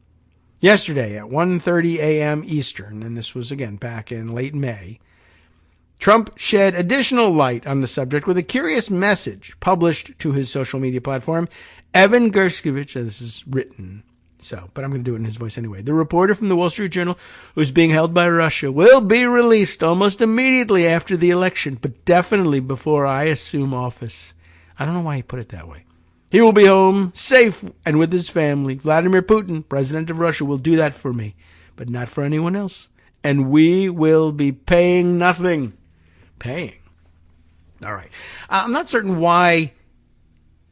Yesterday at 1:30 a.m. Eastern, and this was again back in late May, Trump shed additional light on the subject with a curious message published to his social media platform. Evan Gershkovich, this is written, but I'm going to do it in his voice anyway. The reporter from the Wall Street Journal who's being held by Russia will be released almost immediately after the election, but definitely before I assume office. I don't know why he put it that way. He will be home, safe, and with his family. Vladimir Putin, president of Russia, will do that for me, but not for anyone else. And we will be paying nothing. Paying. All right. I'm not certain why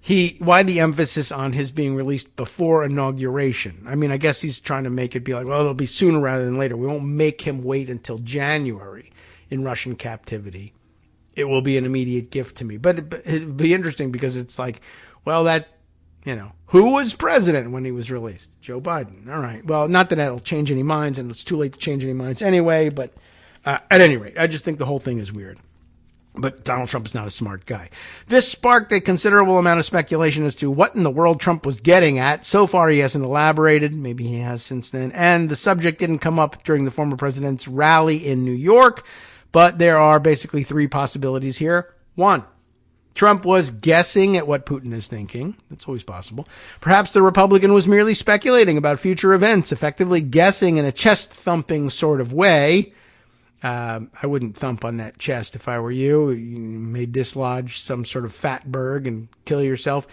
the emphasis on his being released before inauguration. I mean, I guess he's trying to make it be like, well, it'll be sooner rather than later. We won't make him wait until January in Russian captivity. It will be an immediate gift to me. But it'd be interesting because it's like, well, who was president when he was released? Joe Biden. All right. Well, not that that'll change any minds, and it's too late to change any minds anyway, but at any rate, I just think the whole thing is weird. But Donald Trump is not a smart guy. This sparked a considerable amount of speculation as to what in the world Trump was getting at. So far, he hasn't elaborated. Maybe he has since then. And the subject didn't come up during the former president's rally in New York. But there are basically three possibilities here. One, Trump was guessing at what Putin is thinking. That's always possible. Perhaps the Republican was merely speculating about future events, effectively guessing in a chest-thumping sort of way. I wouldn't thump on that chest if I were you. You may dislodge some sort of fatberg and kill yourself.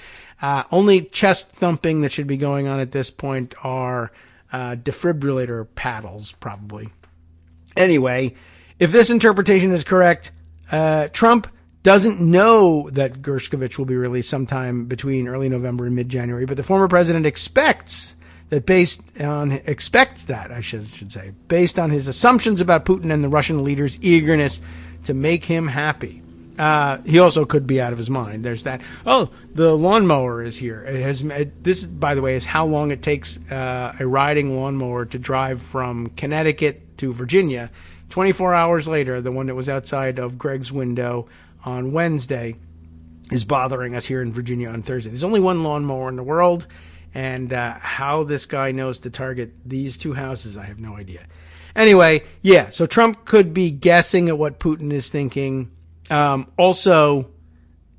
Only chest thumping that should be going on at this point are defibrillator paddles, probably. Anyway, if this interpretation is correct, Trump doesn't know that Gershkovich will be released sometime between early November and mid-January, but the former president expects that based on his assumptions about Putin and the Russian leader's eagerness to make him happy. He also could be out of his mind. There's that. Oh, the lawnmower is here. This, by the way, is how long it takes a riding lawnmower to drive from Connecticut to Virginia. 24 hours later, the one that was outside of Greg's window on Wednesday is bothering us here in Virginia on Thursday. There's only one lawnmower in the world. And how this guy knows to target these two houses, I have no idea. Anyway, yeah, so Trump could be guessing at what Putin is thinking. Also,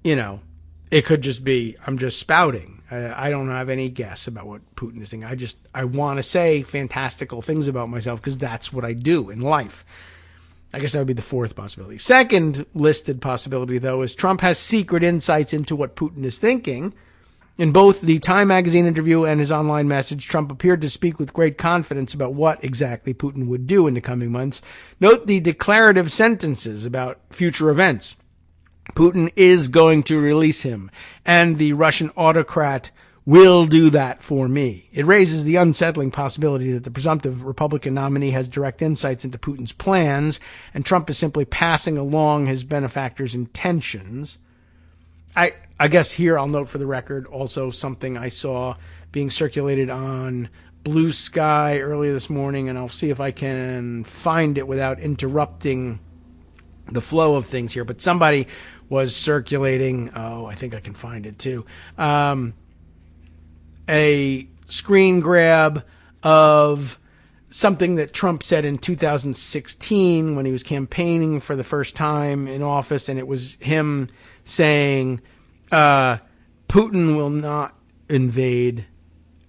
it could just be, I'm just spouting. I don't have any guess about what Putin is thinking. I want to say fantastical things about myself because that's what I do in life. I guess that would be the fourth possibility. Second listed possibility, though, is Trump has secret insights into what Putin is thinking. In both the Time magazine interview and his online message, Trump appeared to speak with great confidence about what exactly Putin would do in the coming months. Note the declarative sentences about future events. Putin is going to release him, and the Russian autocrat will do that for me. It raises the unsettling possibility that the presumptive Republican nominee has direct insights into Putin's plans, and Trump is simply passing along his benefactor's intentions. I guess here I'll note for the record also something I saw being circulated on Blue Sky earlier this morning, and I'll see if I can find it without interrupting the flow of things here. But somebody was circulating, I think I can find it too, a screen grab of something that Trump said in 2016 when he was campaigning for the first time in office, and it was him saying Putin will not invade.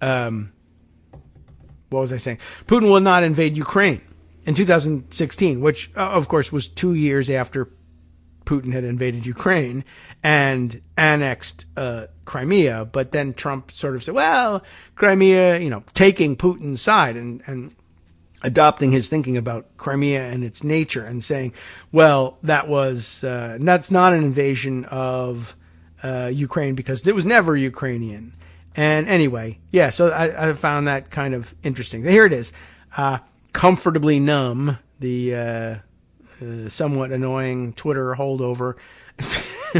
What was I saying? Putin will not invade Ukraine in 2016, which, of course, was 2 years after Putin had invaded Ukraine and annexed Crimea. But then Trump sort of said, well, Crimea, taking Putin's side and adopting his thinking about Crimea and its nature and saying, well, that's not an invasion of Ukraine because it was never Ukrainian. And anyway, yeah, so I found that kind of interesting. Here it is. Comfortably Numb, the somewhat annoying Twitter holdover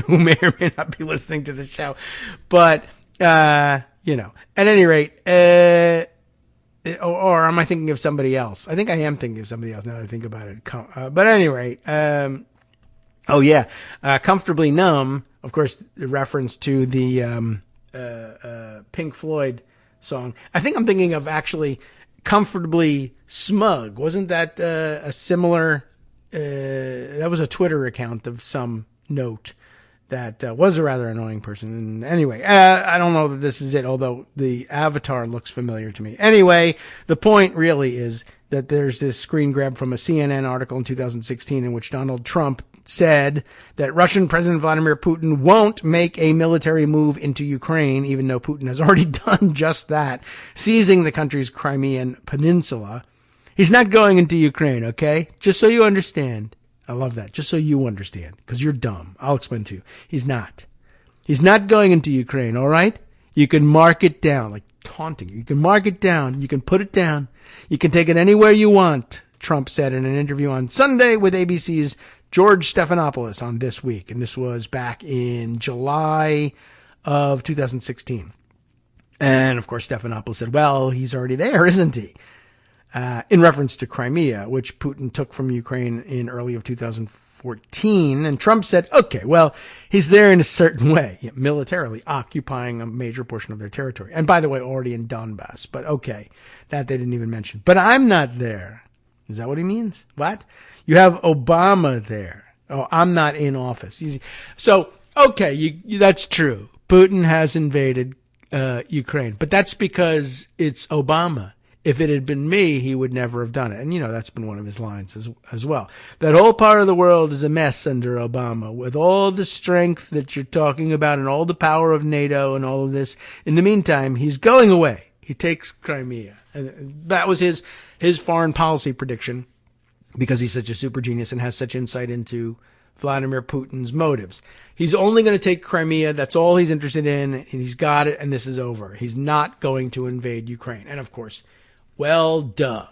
who may or may not be listening to the show. But, at any rate, or am I thinking of somebody else? I think I am thinking of somebody else now that I think about it. But at any rate, Comfortably Numb, of course, the reference to the Pink Floyd song. I think I'm thinking of actually Comfortably Smug. Wasn't that a similar that was a Twitter account of some note that was a rather annoying person. And anyway, I don't know that this is it, although the avatar looks familiar to me. Anyway, the point really is that there's this screen grab from a CNN article in 2016 in which Donald Trump said that Russian President Vladimir Putin won't make a military move into Ukraine, even though Putin has already done just that, seizing the country's Crimean peninsula. He's not going into Ukraine, okay? Just so you understand. I love that. Just so you understand, because you're dumb. I'll explain to you. He's not. He's not going into Ukraine, all right? You can mark it down, like taunting you. You can mark it down. You can put it down. You can take it anywhere you want, Trump said in an interview on Sunday with ABC's George Stephanopoulos on This Week. And this was back in July of 2016. And, of course, Stephanopoulos said, well, he's already there, isn't he? In reference to Crimea, which Putin took from Ukraine in early of 2014. And Trump said, okay, well, he's there in a certain way, militarily occupying a major portion of their territory. And by the way, already in Donbass. But okay, that they didn't even mention. But I'm not there. Is that what he means? What? You have Obama there. Oh, I'm not in office. So, okay, that's true. Putin has invaded Ukraine. But that's because it's Obama. If it had been me, he would never have done it. And, that's been one of his lines as well. That whole part of the world is a mess under Obama, with all the strength that you're talking about and all the power of NATO and all of this. In the meantime, he's going away. He takes Crimea. And that was his foreign policy prediction, because he's such a super genius and has such insight into Vladimir Putin's motives. He's only going to take Crimea. That's all he's interested in. And he's got it, and this is over. He's not going to invade Ukraine. And, of course, well, duh.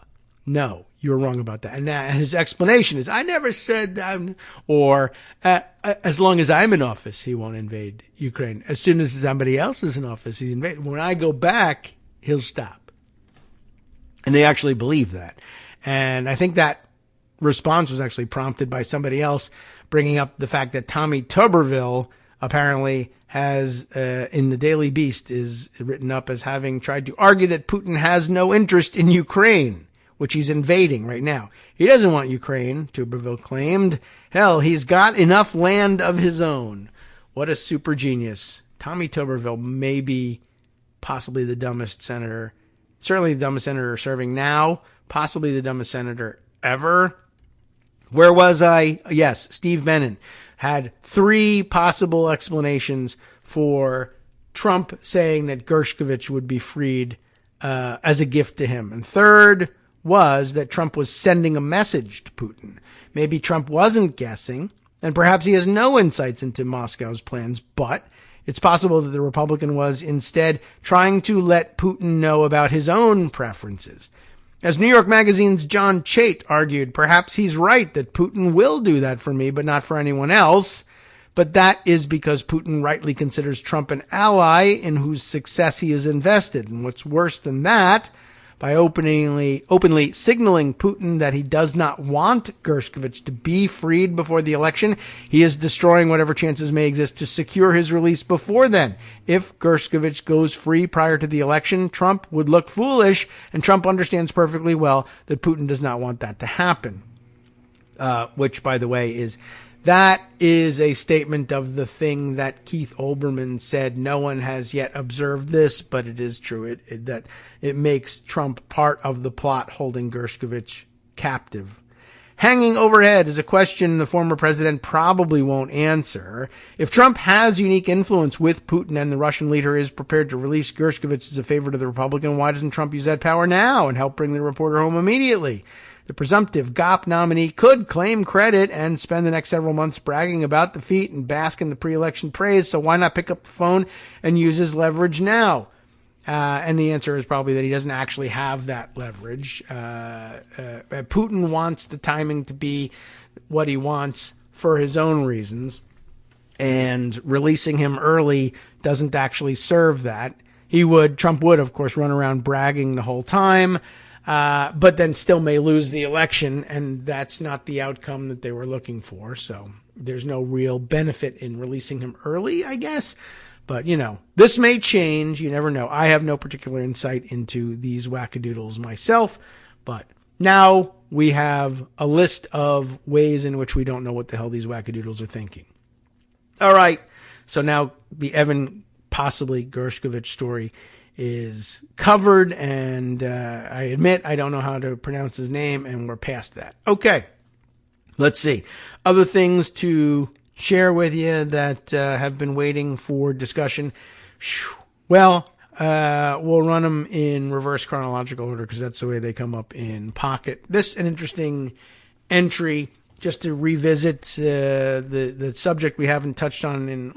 No, you're wrong about that. And his explanation is, I never said that, or as long as I'm in office, he won't invade Ukraine. As soon as somebody else is in office, he's invaded. When I go back, he'll stop. And they actually believe that. And I think that response was actually prompted by somebody else bringing up the fact that Tommy Tuberville apparently has, in the Daily Beast, is written up as having tried to argue that Putin has no interest in Ukraine, which he's invading right now. He doesn't want Ukraine, Tuberville claimed. Hell, he's got enough land of his own. What a super genius. Tommy Tuberville may be possibly the dumbest senator, certainly the dumbest senator serving now, possibly the dumbest senator ever. Where was I? Yes, Steve Bannon had 3 possible explanations for Trump saying that Gershkovich would be freed as a gift to him. And third was that Trump was sending a message to Putin. Maybe Trump wasn't guessing, and perhaps he has no insights into Moscow's plans, but it's possible that the Republican was instead trying to let Putin know about his own preferences. As New York Magazine's John Chait argued, perhaps he's right that Putin will do that for me, but not for anyone else. But that is because Putin rightly considers Trump an ally in whose success he is invested. And what's worse than that, by openly signaling Putin that he does not want Gershkovich to be freed before the election, he is destroying whatever chances may exist to secure his release before then. If Gershkovich goes free prior to the election, Trump would look foolish, and Trump understands perfectly well that Putin does not want that to happen. Which, by the way, that is a statement of the thing that Keith Olbermann said. No one has yet observed this, but it is true. That it makes Trump part of the plot holding Gershkovich captive. Hanging overhead is a question the former president probably won't answer. If Trump has unique influence with Putin and the Russian leader is prepared to release Gershkovich as a favor to the Republican, why doesn't Trump use that power now and help bring the reporter home immediately? The presumptive GOP nominee could claim credit and spend the next several months bragging about the feat and bask in the pre-election praise, so why not pick up the phone and use his leverage now? And the answer is probably that he doesn't actually have that leverage. Putin wants the timing to be what he wants for his own reasons, and releasing him early doesn't actually serve that. Trump would, of course, run around bragging the whole time, but then still may lose the election, and that's not the outcome that they were looking for. So there's no real benefit in releasing him early, I guess. But, this may change. You never know. I have no particular insight into these wackadoodles myself. But now we have a list of ways in which we don't know what the hell these wackadoodles are thinking. All right. So now the Evan possibly Gershkovich story is covered, and I admit I don't know how to pronounce his name, and we're past that. Okay. Let's see. Other things to share with you that have been waiting for discussion. Well, we'll run them in reverse chronological order because that's the way they come up in Pocket. This is an interesting entry just to revisit the subject we haven't touched on in,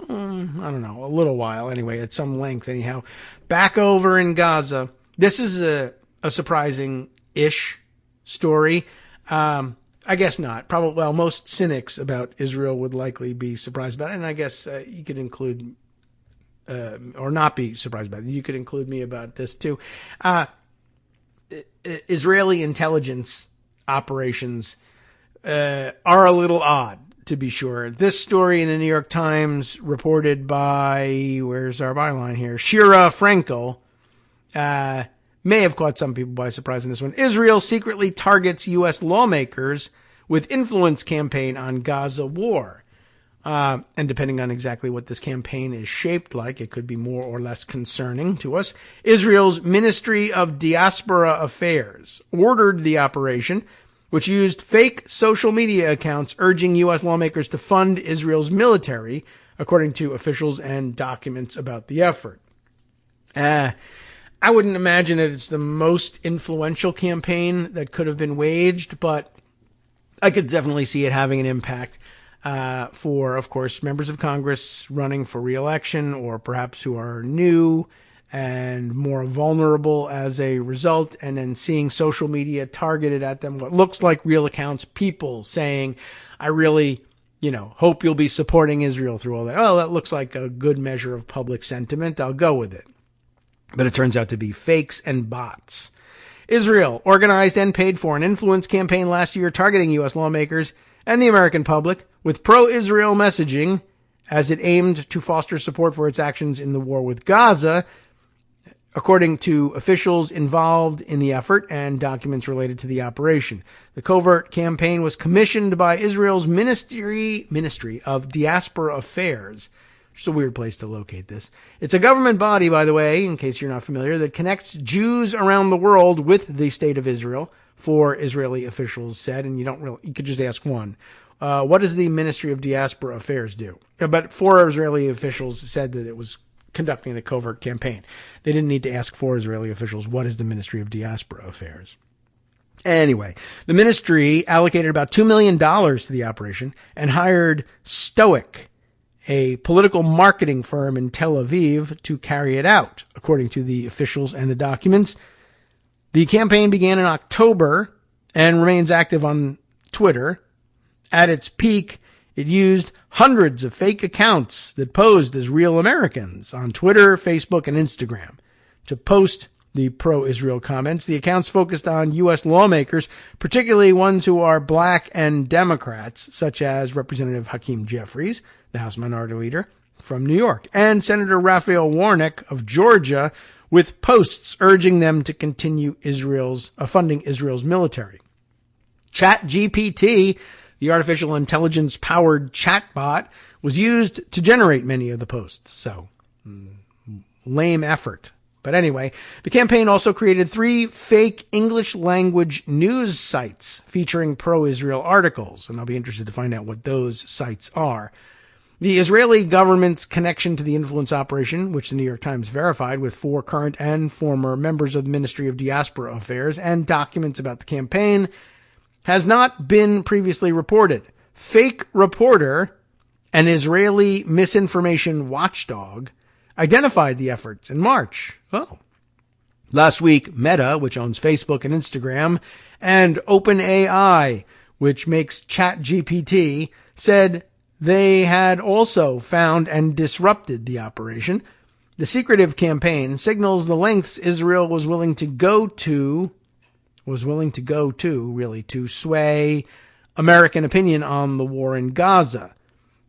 I don't know, a little while anyway, at some length anyhow. Back over in Gaza. This is a surprising-ish story. I guess not. Probably, well, most cynics about Israel would likely be surprised about it, and I guess you could include or not be surprised about it. You could include me about this too. Israeli intelligence operations are a little odd, to be sure. This story in the New York Times, reported by, where's our byline here? Shira Frankel, may have caught some people by surprise in this one. Israel secretly targets U.S. lawmakers with influence campaign on Gaza war. And depending on exactly what this campaign is shaped like, it could be more or less concerning to us. Israel's Ministry of Diaspora Affairs ordered the operation, which used fake social media accounts urging U.S. lawmakers to fund Israel's military, according to officials and documents about the effort. I wouldn't imagine that it's the most influential campaign that could have been waged, but I could definitely see it having an impact for, of course, members of Congress running for re-election, or perhaps who are new and more vulnerable as a result, and then seeing social media targeted at them, what looks like real accounts, people saying, I really, hope you'll be supporting Israel through all that. Oh, that looks like a good measure of public sentiment. I'll go with it. But it turns out to be fakes and bots. Israel organized and paid for an influence campaign last year targeting U.S. lawmakers and the American public with pro-Israel messaging as it aimed to foster support for its actions in the war with Gaza, according to officials involved in the effort and documents related to the operation. The covert campaign was commissioned by Israel's Ministry of Diaspora Affairs. It's a weird place to locate this. It's a government body, by the way, in case you're not familiar, that connects Jews around the world with the state of Israel, four Israeli officials said, and you could just ask one. What does the Ministry of Diaspora Affairs do? But four Israeli officials said that it was conducting the covert campaign. They didn't need to ask four Israeli officials, what is the Ministry of Diaspora Affairs? Anyway, the ministry allocated about $2 million to the operation and hired Stoic, a political marketing firm in Tel Aviv, to carry it out, according to the officials and the documents. The campaign began in October and remains active on Twitter. At its peak, it used hundreds of fake accounts that posed as real Americans on Twitter, Facebook, and Instagram to post the pro-Israel comments. The accounts focused on U.S. lawmakers, particularly ones who are black and Democrats, such as Representative Hakeem Jeffries, the House Minority Leader from New York, and Senator Raphael Warnock of Georgia, with posts urging them to continue funding Israel's military. ChatGPT, the artificial intelligence-powered chatbot, was used to generate many of the posts. So, lame effort. But anyway, the campaign also created 3 fake English-language news sites featuring pro-Israel articles, and I'll be interested to find out what those sites are. The Israeli government's connection to the influence operation, which the New York Times verified with 4 current and former members of the Ministry of Diaspora Affairs and documents about the campaign, has not been previously reported. Fake reporter, an Israeli misinformation watchdog, identified the efforts in March. Last week, Meta, which owns Facebook and Instagram, and OpenAI, which makes ChatGPT, said they had also found and disrupted the operation. The secretive campaign signals the lengths Israel was willing to go to, to sway American opinion on the war in Gaza.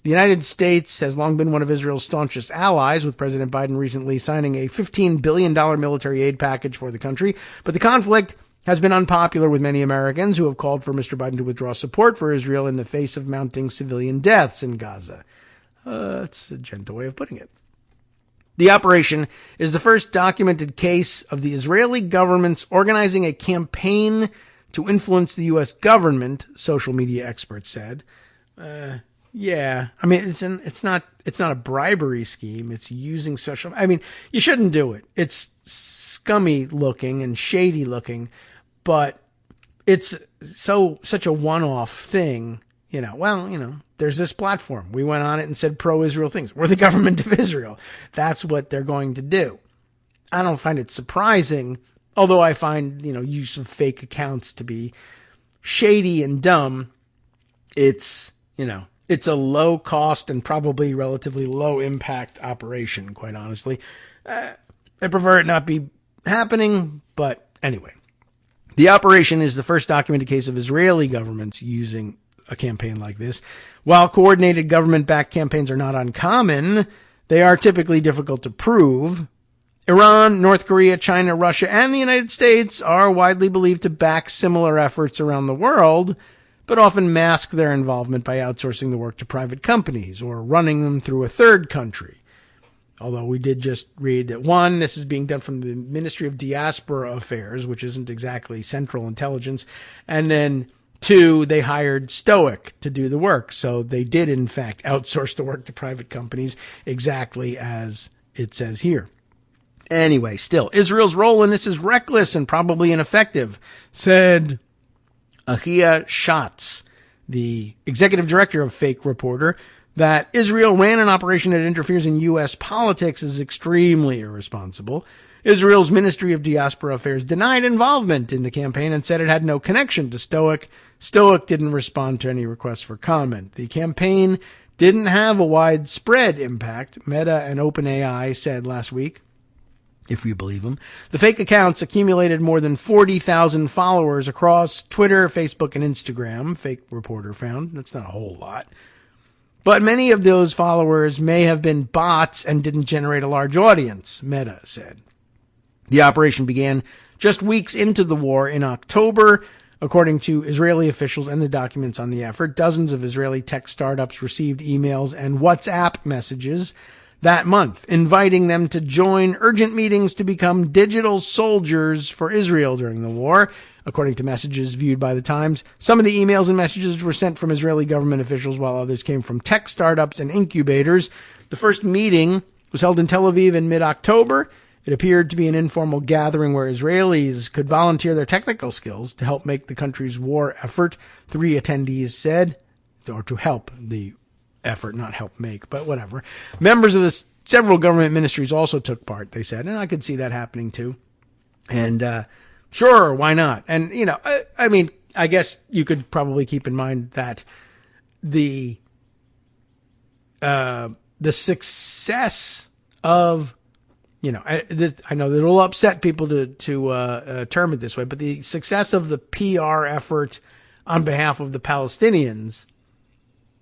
The United States has long been one of Israel's staunchest allies, with President Biden recently signing a $15 billion military aid package for the country. But the conflict has been unpopular with many Americans who have called for Mr. Biden to withdraw support for Israel in the face of mounting civilian deaths in Gaza. That's a gentle way of putting it. The operation is the first documented case of the Israeli government's organizing a campaign to influence the U.S. government, social media experts said. Yeah, I mean, it's not a bribery scheme. It's using social. I mean, you shouldn't do it. It's scummy looking and shady looking, but it's such a one-off thing. There's this platform. We went on it and said pro-Israel things. We're the government of Israel. That's what they're going to do. I don't find it surprising, although I find, use of fake accounts to be shady and dumb. It's a low cost and probably relatively low impact operation, quite honestly. I prefer it not be happening, but anyway. The operation is the first documented case of Israeli governments using a campaign like this. While coordinated government-backed campaigns are not uncommon, they are typically difficult to prove. Iran, North Korea, China, Russia, and the United States are widely believed to back similar efforts around the world, but often mask their involvement by outsourcing the work to private companies or running them through a third country. Although we did just read that, one, this is being done from the Ministry of Diaspora Affairs, which isn't exactly central intelligence, and then two, they hired Stoic to do the work. So they did, in fact, outsource the work to private companies exactly as it says here. Anyway, still, Israel's role in this is reckless and probably ineffective, said Ahia Schatz, the executive director of Fake Reporter. That Israel ran an operation that interferes in U.S. politics is extremely irresponsible. Israel's Ministry of Diaspora Affairs denied involvement in the campaign and said it had no connection to Stoic. Stoic didn't respond to any requests for comment. The campaign didn't have a widespread impact, Meta and OpenAI said last week, if you believe them. The fake accounts accumulated more than 40,000 followers across Twitter, Facebook, and Instagram, Fake Reporter found. That's not a whole lot. But many of those followers may have been bots and didn't generate a large audience, Meta said. The operation began just weeks into the war in October. According to Israeli officials and the documents on the effort, dozens of Israeli tech startups received emails and WhatsApp messages that month, inviting them to join urgent meetings to become digital soldiers for Israel during the war. According to messages viewed by the Times, some of the emails and messages were sent from Israeli government officials, while others came from tech startups and incubators. The first meeting was held in Tel Aviv in mid-October. It appeared to be an informal gathering where Israelis could volunteer their technical skills to help make the country's war effort, 3 attendees said, or to help the effort, not help make, but whatever. Members of several government ministries also took part, they said, and I could see that happening too. And sure, why not? And, I mean, I guess you could probably keep in mind that the success of, I know that it'll upset people to term it this way, but the success of the PR effort on behalf of the Palestinians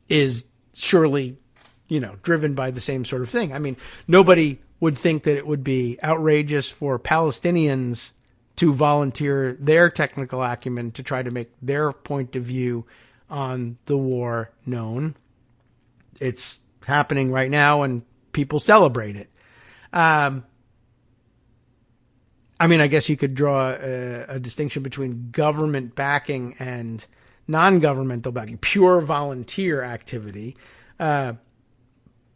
is surely, driven by the same sort of thing. I mean, nobody would think that it would be outrageous for Palestinians to volunteer their technical acumen to try to make their point of view on the war known. It's happening right now and people celebrate it. I mean, I guess you could draw a distinction between government backing and non-governmental backing, pure volunteer activity. But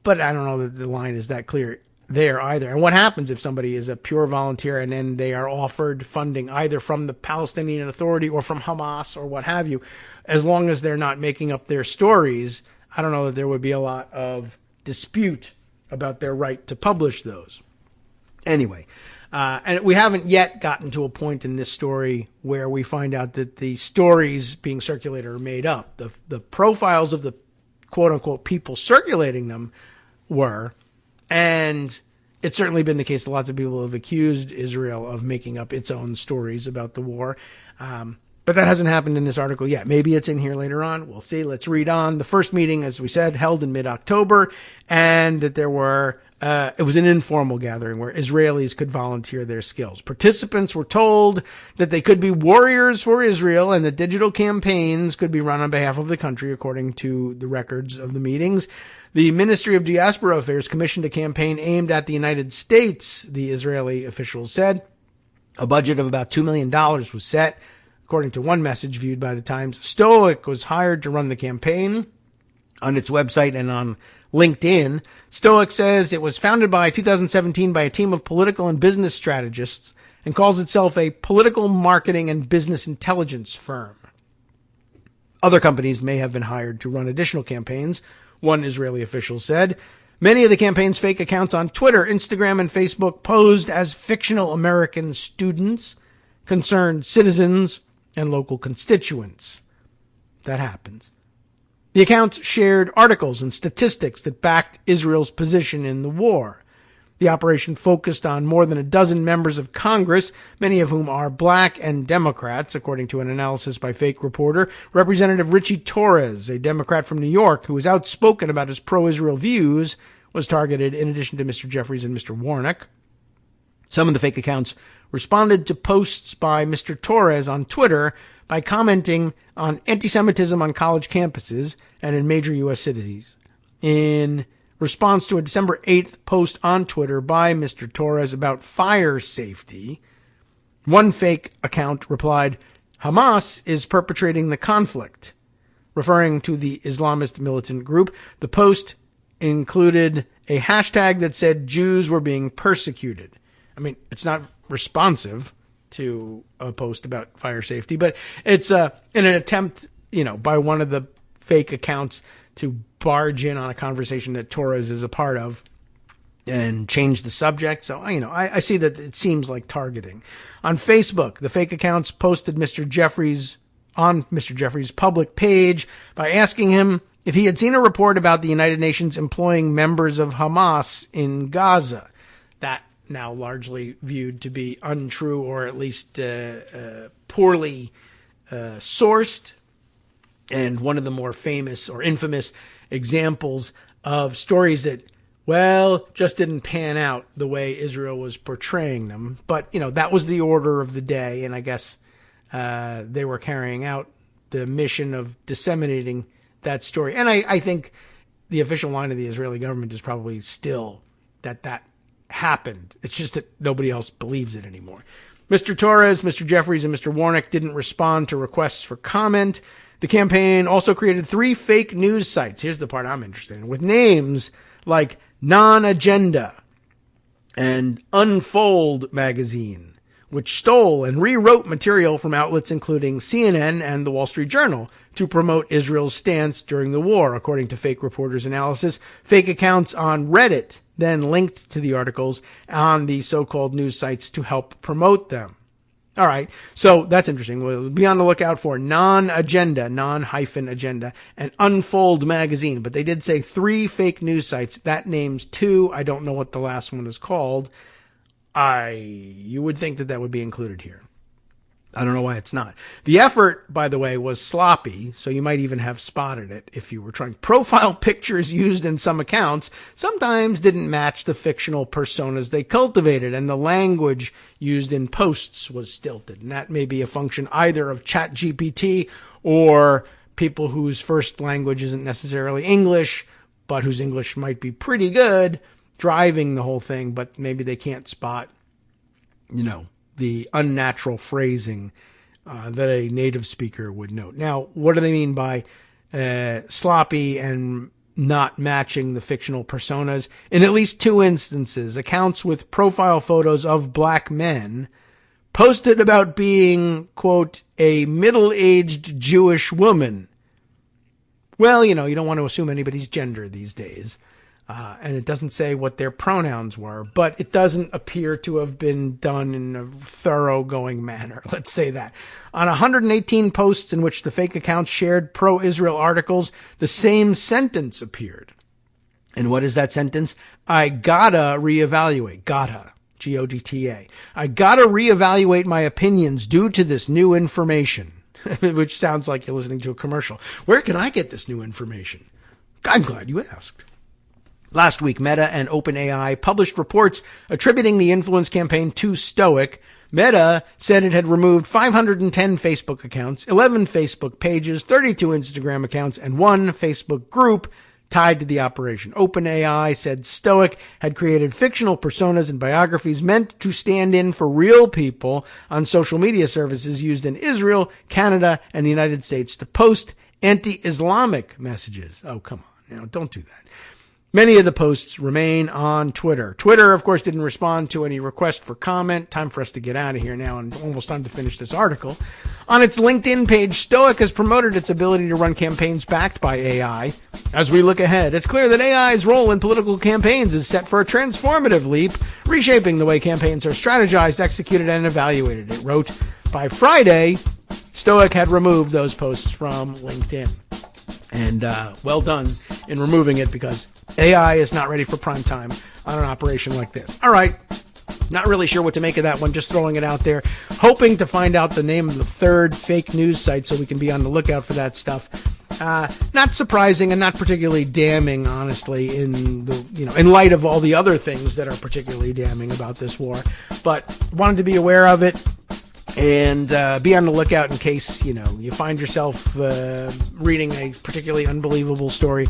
I don't know that the line is that clear there either. And what happens if somebody is a pure volunteer and then they are offered funding either from the Palestinian Authority or from Hamas or what have you? As long as they're not making up their stories, I don't know that there would be a lot of dispute about their right to publish those. Anyway, and we haven't yet gotten to a point in this story where we find out that the stories being circulated are made up. The profiles of the quote-unquote people circulating them were, and it's certainly been the case that lots of people have accused Israel of making up its own stories about the war. But that hasn't happened in this article yet. Maybe it's in here later on. We'll see. Let's read on. The first meeting, as we said, held in mid-October, and that there were It was an informal gathering where Israelis could volunteer their skills. Participants were told that they could be warriors for Israel and that digital campaigns could be run on behalf of the country, according to the records of the meetings. The Ministry of Diaspora Affairs commissioned a campaign aimed at the United States, the Israeli officials said. A budget of about $2 million was set. According to one message viewed by the Times, Stoic was hired to run the campaign. On its website and on LinkedIn, Stoic says it was founded by 2017 by a team of political and business strategists and calls itself a political marketing and business intelligence firm. Other companies may have been hired to run additional campaigns, one Israeli official said. Many of the campaign's fake accounts on Twitter, Instagram, and Facebook posed as fictional American students, concerned citizens, and local constituents. That happens. The accounts shared articles and statistics that backed Israel's position in the war. The operation focused on more than a dozen members of Congress, many of whom are black and Democrats, according to an analysis by fake reporter. Representative Richie Torres, a Democrat from New York who was outspoken about his pro-Israel views, was targeted in addition to Mr. Jeffries and Mr. Warnock. Some of the fake accounts responded to posts by Mr. Torres on Twitter by commenting on anti-Semitism on college campuses and in major U.S. cities. In response to a December 8th post on Twitter by Mr. Torres about fire safety, one fake account replied, "Hamas is perpetrating the conflict," referring to the Islamist militant group. The post included a hashtag that said Jews were being persecuted. I mean, it's not responsive to a post about fire safety, but it's in an attempt, by one of the fake accounts to barge in on a conversation that Torres is a part of and change the subject. So, I see that it seems like targeting. On Facebook, the fake accounts posted Mr. Jeffries on Mr. Jeffries' public page by asking him if he had seen a report about the United Nations employing members of Hamas in Gaza. That now largely viewed to be untrue, or at least poorly sourced. And one of the more famous or infamous examples of stories that, just didn't pan out the way Israel was portraying them. But, that was the order of the day. And I guess they were carrying out the mission of disseminating that story. And I think the official line of the Israeli government is probably still that happened. It's just that nobody else believes it anymore. Mr. Torres, Mr. Jeffries, and Mr. Warnock didn't respond to requests for comment. The campaign also created 3 fake news sites. Here's the part I'm interested in, with names like Non-Agenda and Unfold magazine, which stole and rewrote material from outlets including CNN and the Wall Street Journal to promote Israel's stance during the war, according to fake reporters' analysis. Fake accounts on Reddit then linked to the articles on the so-called news sites to help promote them. All right, so that's interesting. We'll be on the lookout for Non-Agenda, non-agenda, and Unfold magazine. But they did say 3 fake news sites. That names 2. I don't know what the last one is called. You would think that would be included here. I don't know why it's not. The effort, by the way, was sloppy, so you might even have spotted it if you were trying. Profile pictures used in some accounts sometimes didn't match the fictional personas they cultivated, and the language used in posts was stilted. And that may be a function either of ChatGPT or people whose first language isn't necessarily English, but whose English might be pretty good, driving the whole thing, but maybe they can't spot, the unnatural phrasing that a native speaker would note. Now, what do they mean by sloppy and not matching the fictional personas? In at least 2 instances, accounts with profile photos of black men posted about being, quote, a middle-aged Jewish woman. Well, you don't want to assume anybody's gender these days. And it doesn't say what their pronouns were, but it doesn't appear to have been done in a thoroughgoing manner. Let's say that. On 118 posts in which the fake accounts shared pro-Israel articles, the same sentence appeared. And what is that sentence? I gotta reevaluate. Gotta. G-O-D-T-A. I gotta reevaluate my opinions due to this new information. Which sounds like you're listening to a commercial. Where can I get this new information? I'm glad you asked. Last week, Meta and OpenAI published reports attributing the influence campaign to Stoic. Meta said it had removed 510 Facebook accounts, 11 Facebook pages, 32 Instagram accounts, and 1 Facebook group tied to the operation. OpenAI said Stoic had created fictional personas and biographies meant to stand in for real people on social media services used in Israel, Canada, and the United States to post anti-Islamic messages. Oh, come on. Don't do that. Many of the posts remain on Twitter. Twitter, of course, didn't respond to any request for comment. Time for us to get out of here now, and almost time to finish this article. On its LinkedIn page, Stoic has promoted its ability to run campaigns backed by AI. As we look ahead, it's clear that AI's role in political campaigns is set for a transformative leap, reshaping the way campaigns are strategized, executed, and evaluated. It wrote, by Friday, Stoic had removed those posts from LinkedIn. And well done in removing it, because AI is not ready for prime time on an operation like this. All right. Not really sure what to make of that one. Just throwing it out there. Hoping to find out the name of the third fake news site so we can be on the lookout for that stuff. Not surprising and not particularly damning, honestly, in light of all the other things that are particularly damning about this war. But wanted to be aware of it. And be on the lookout in case, you find yourself reading a particularly unbelievable story.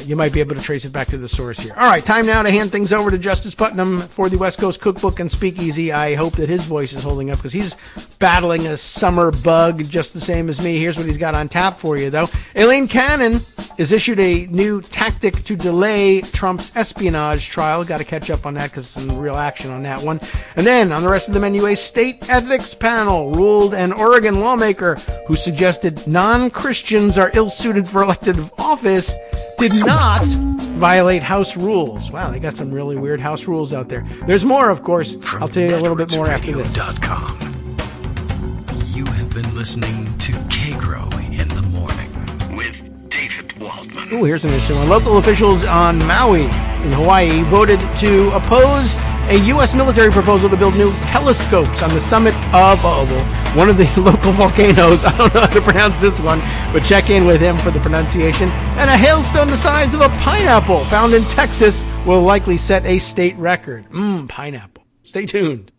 You might be able to trace it back to the source here. All right, time now to hand things over to Justice Putnam for the West Coast Cookbook and Speakeasy. I hope that his voice is holding up, because he's battling a summer bug just the same as me. Here's what he's got on tap for you, though. Elaine Cannon has issued a new tactic to delay Trump's espionage trial. Got to catch up on that, because some real action on that one. And then on the rest of the menu, a state ethics panel ruled an Oregon lawmaker who suggested non-Christians are ill-suited for elected office did not violate House rules. Wow, they got some really weird House rules out there. There's more, of course. I'll tell you a little bit more after this. You have been listening to Kagro in the Morning with David Waldman. Ooh, here's an interesting one. Local officials on Maui in Hawaii voted to oppose a U.S. military proposal to build new telescopes on the summit of one of the local volcanoes. I don't know how to pronounce this one, but check in with him for the pronunciation. And a hailstone the size of a pineapple found in Texas will likely set a state record. Pineapple. Stay tuned.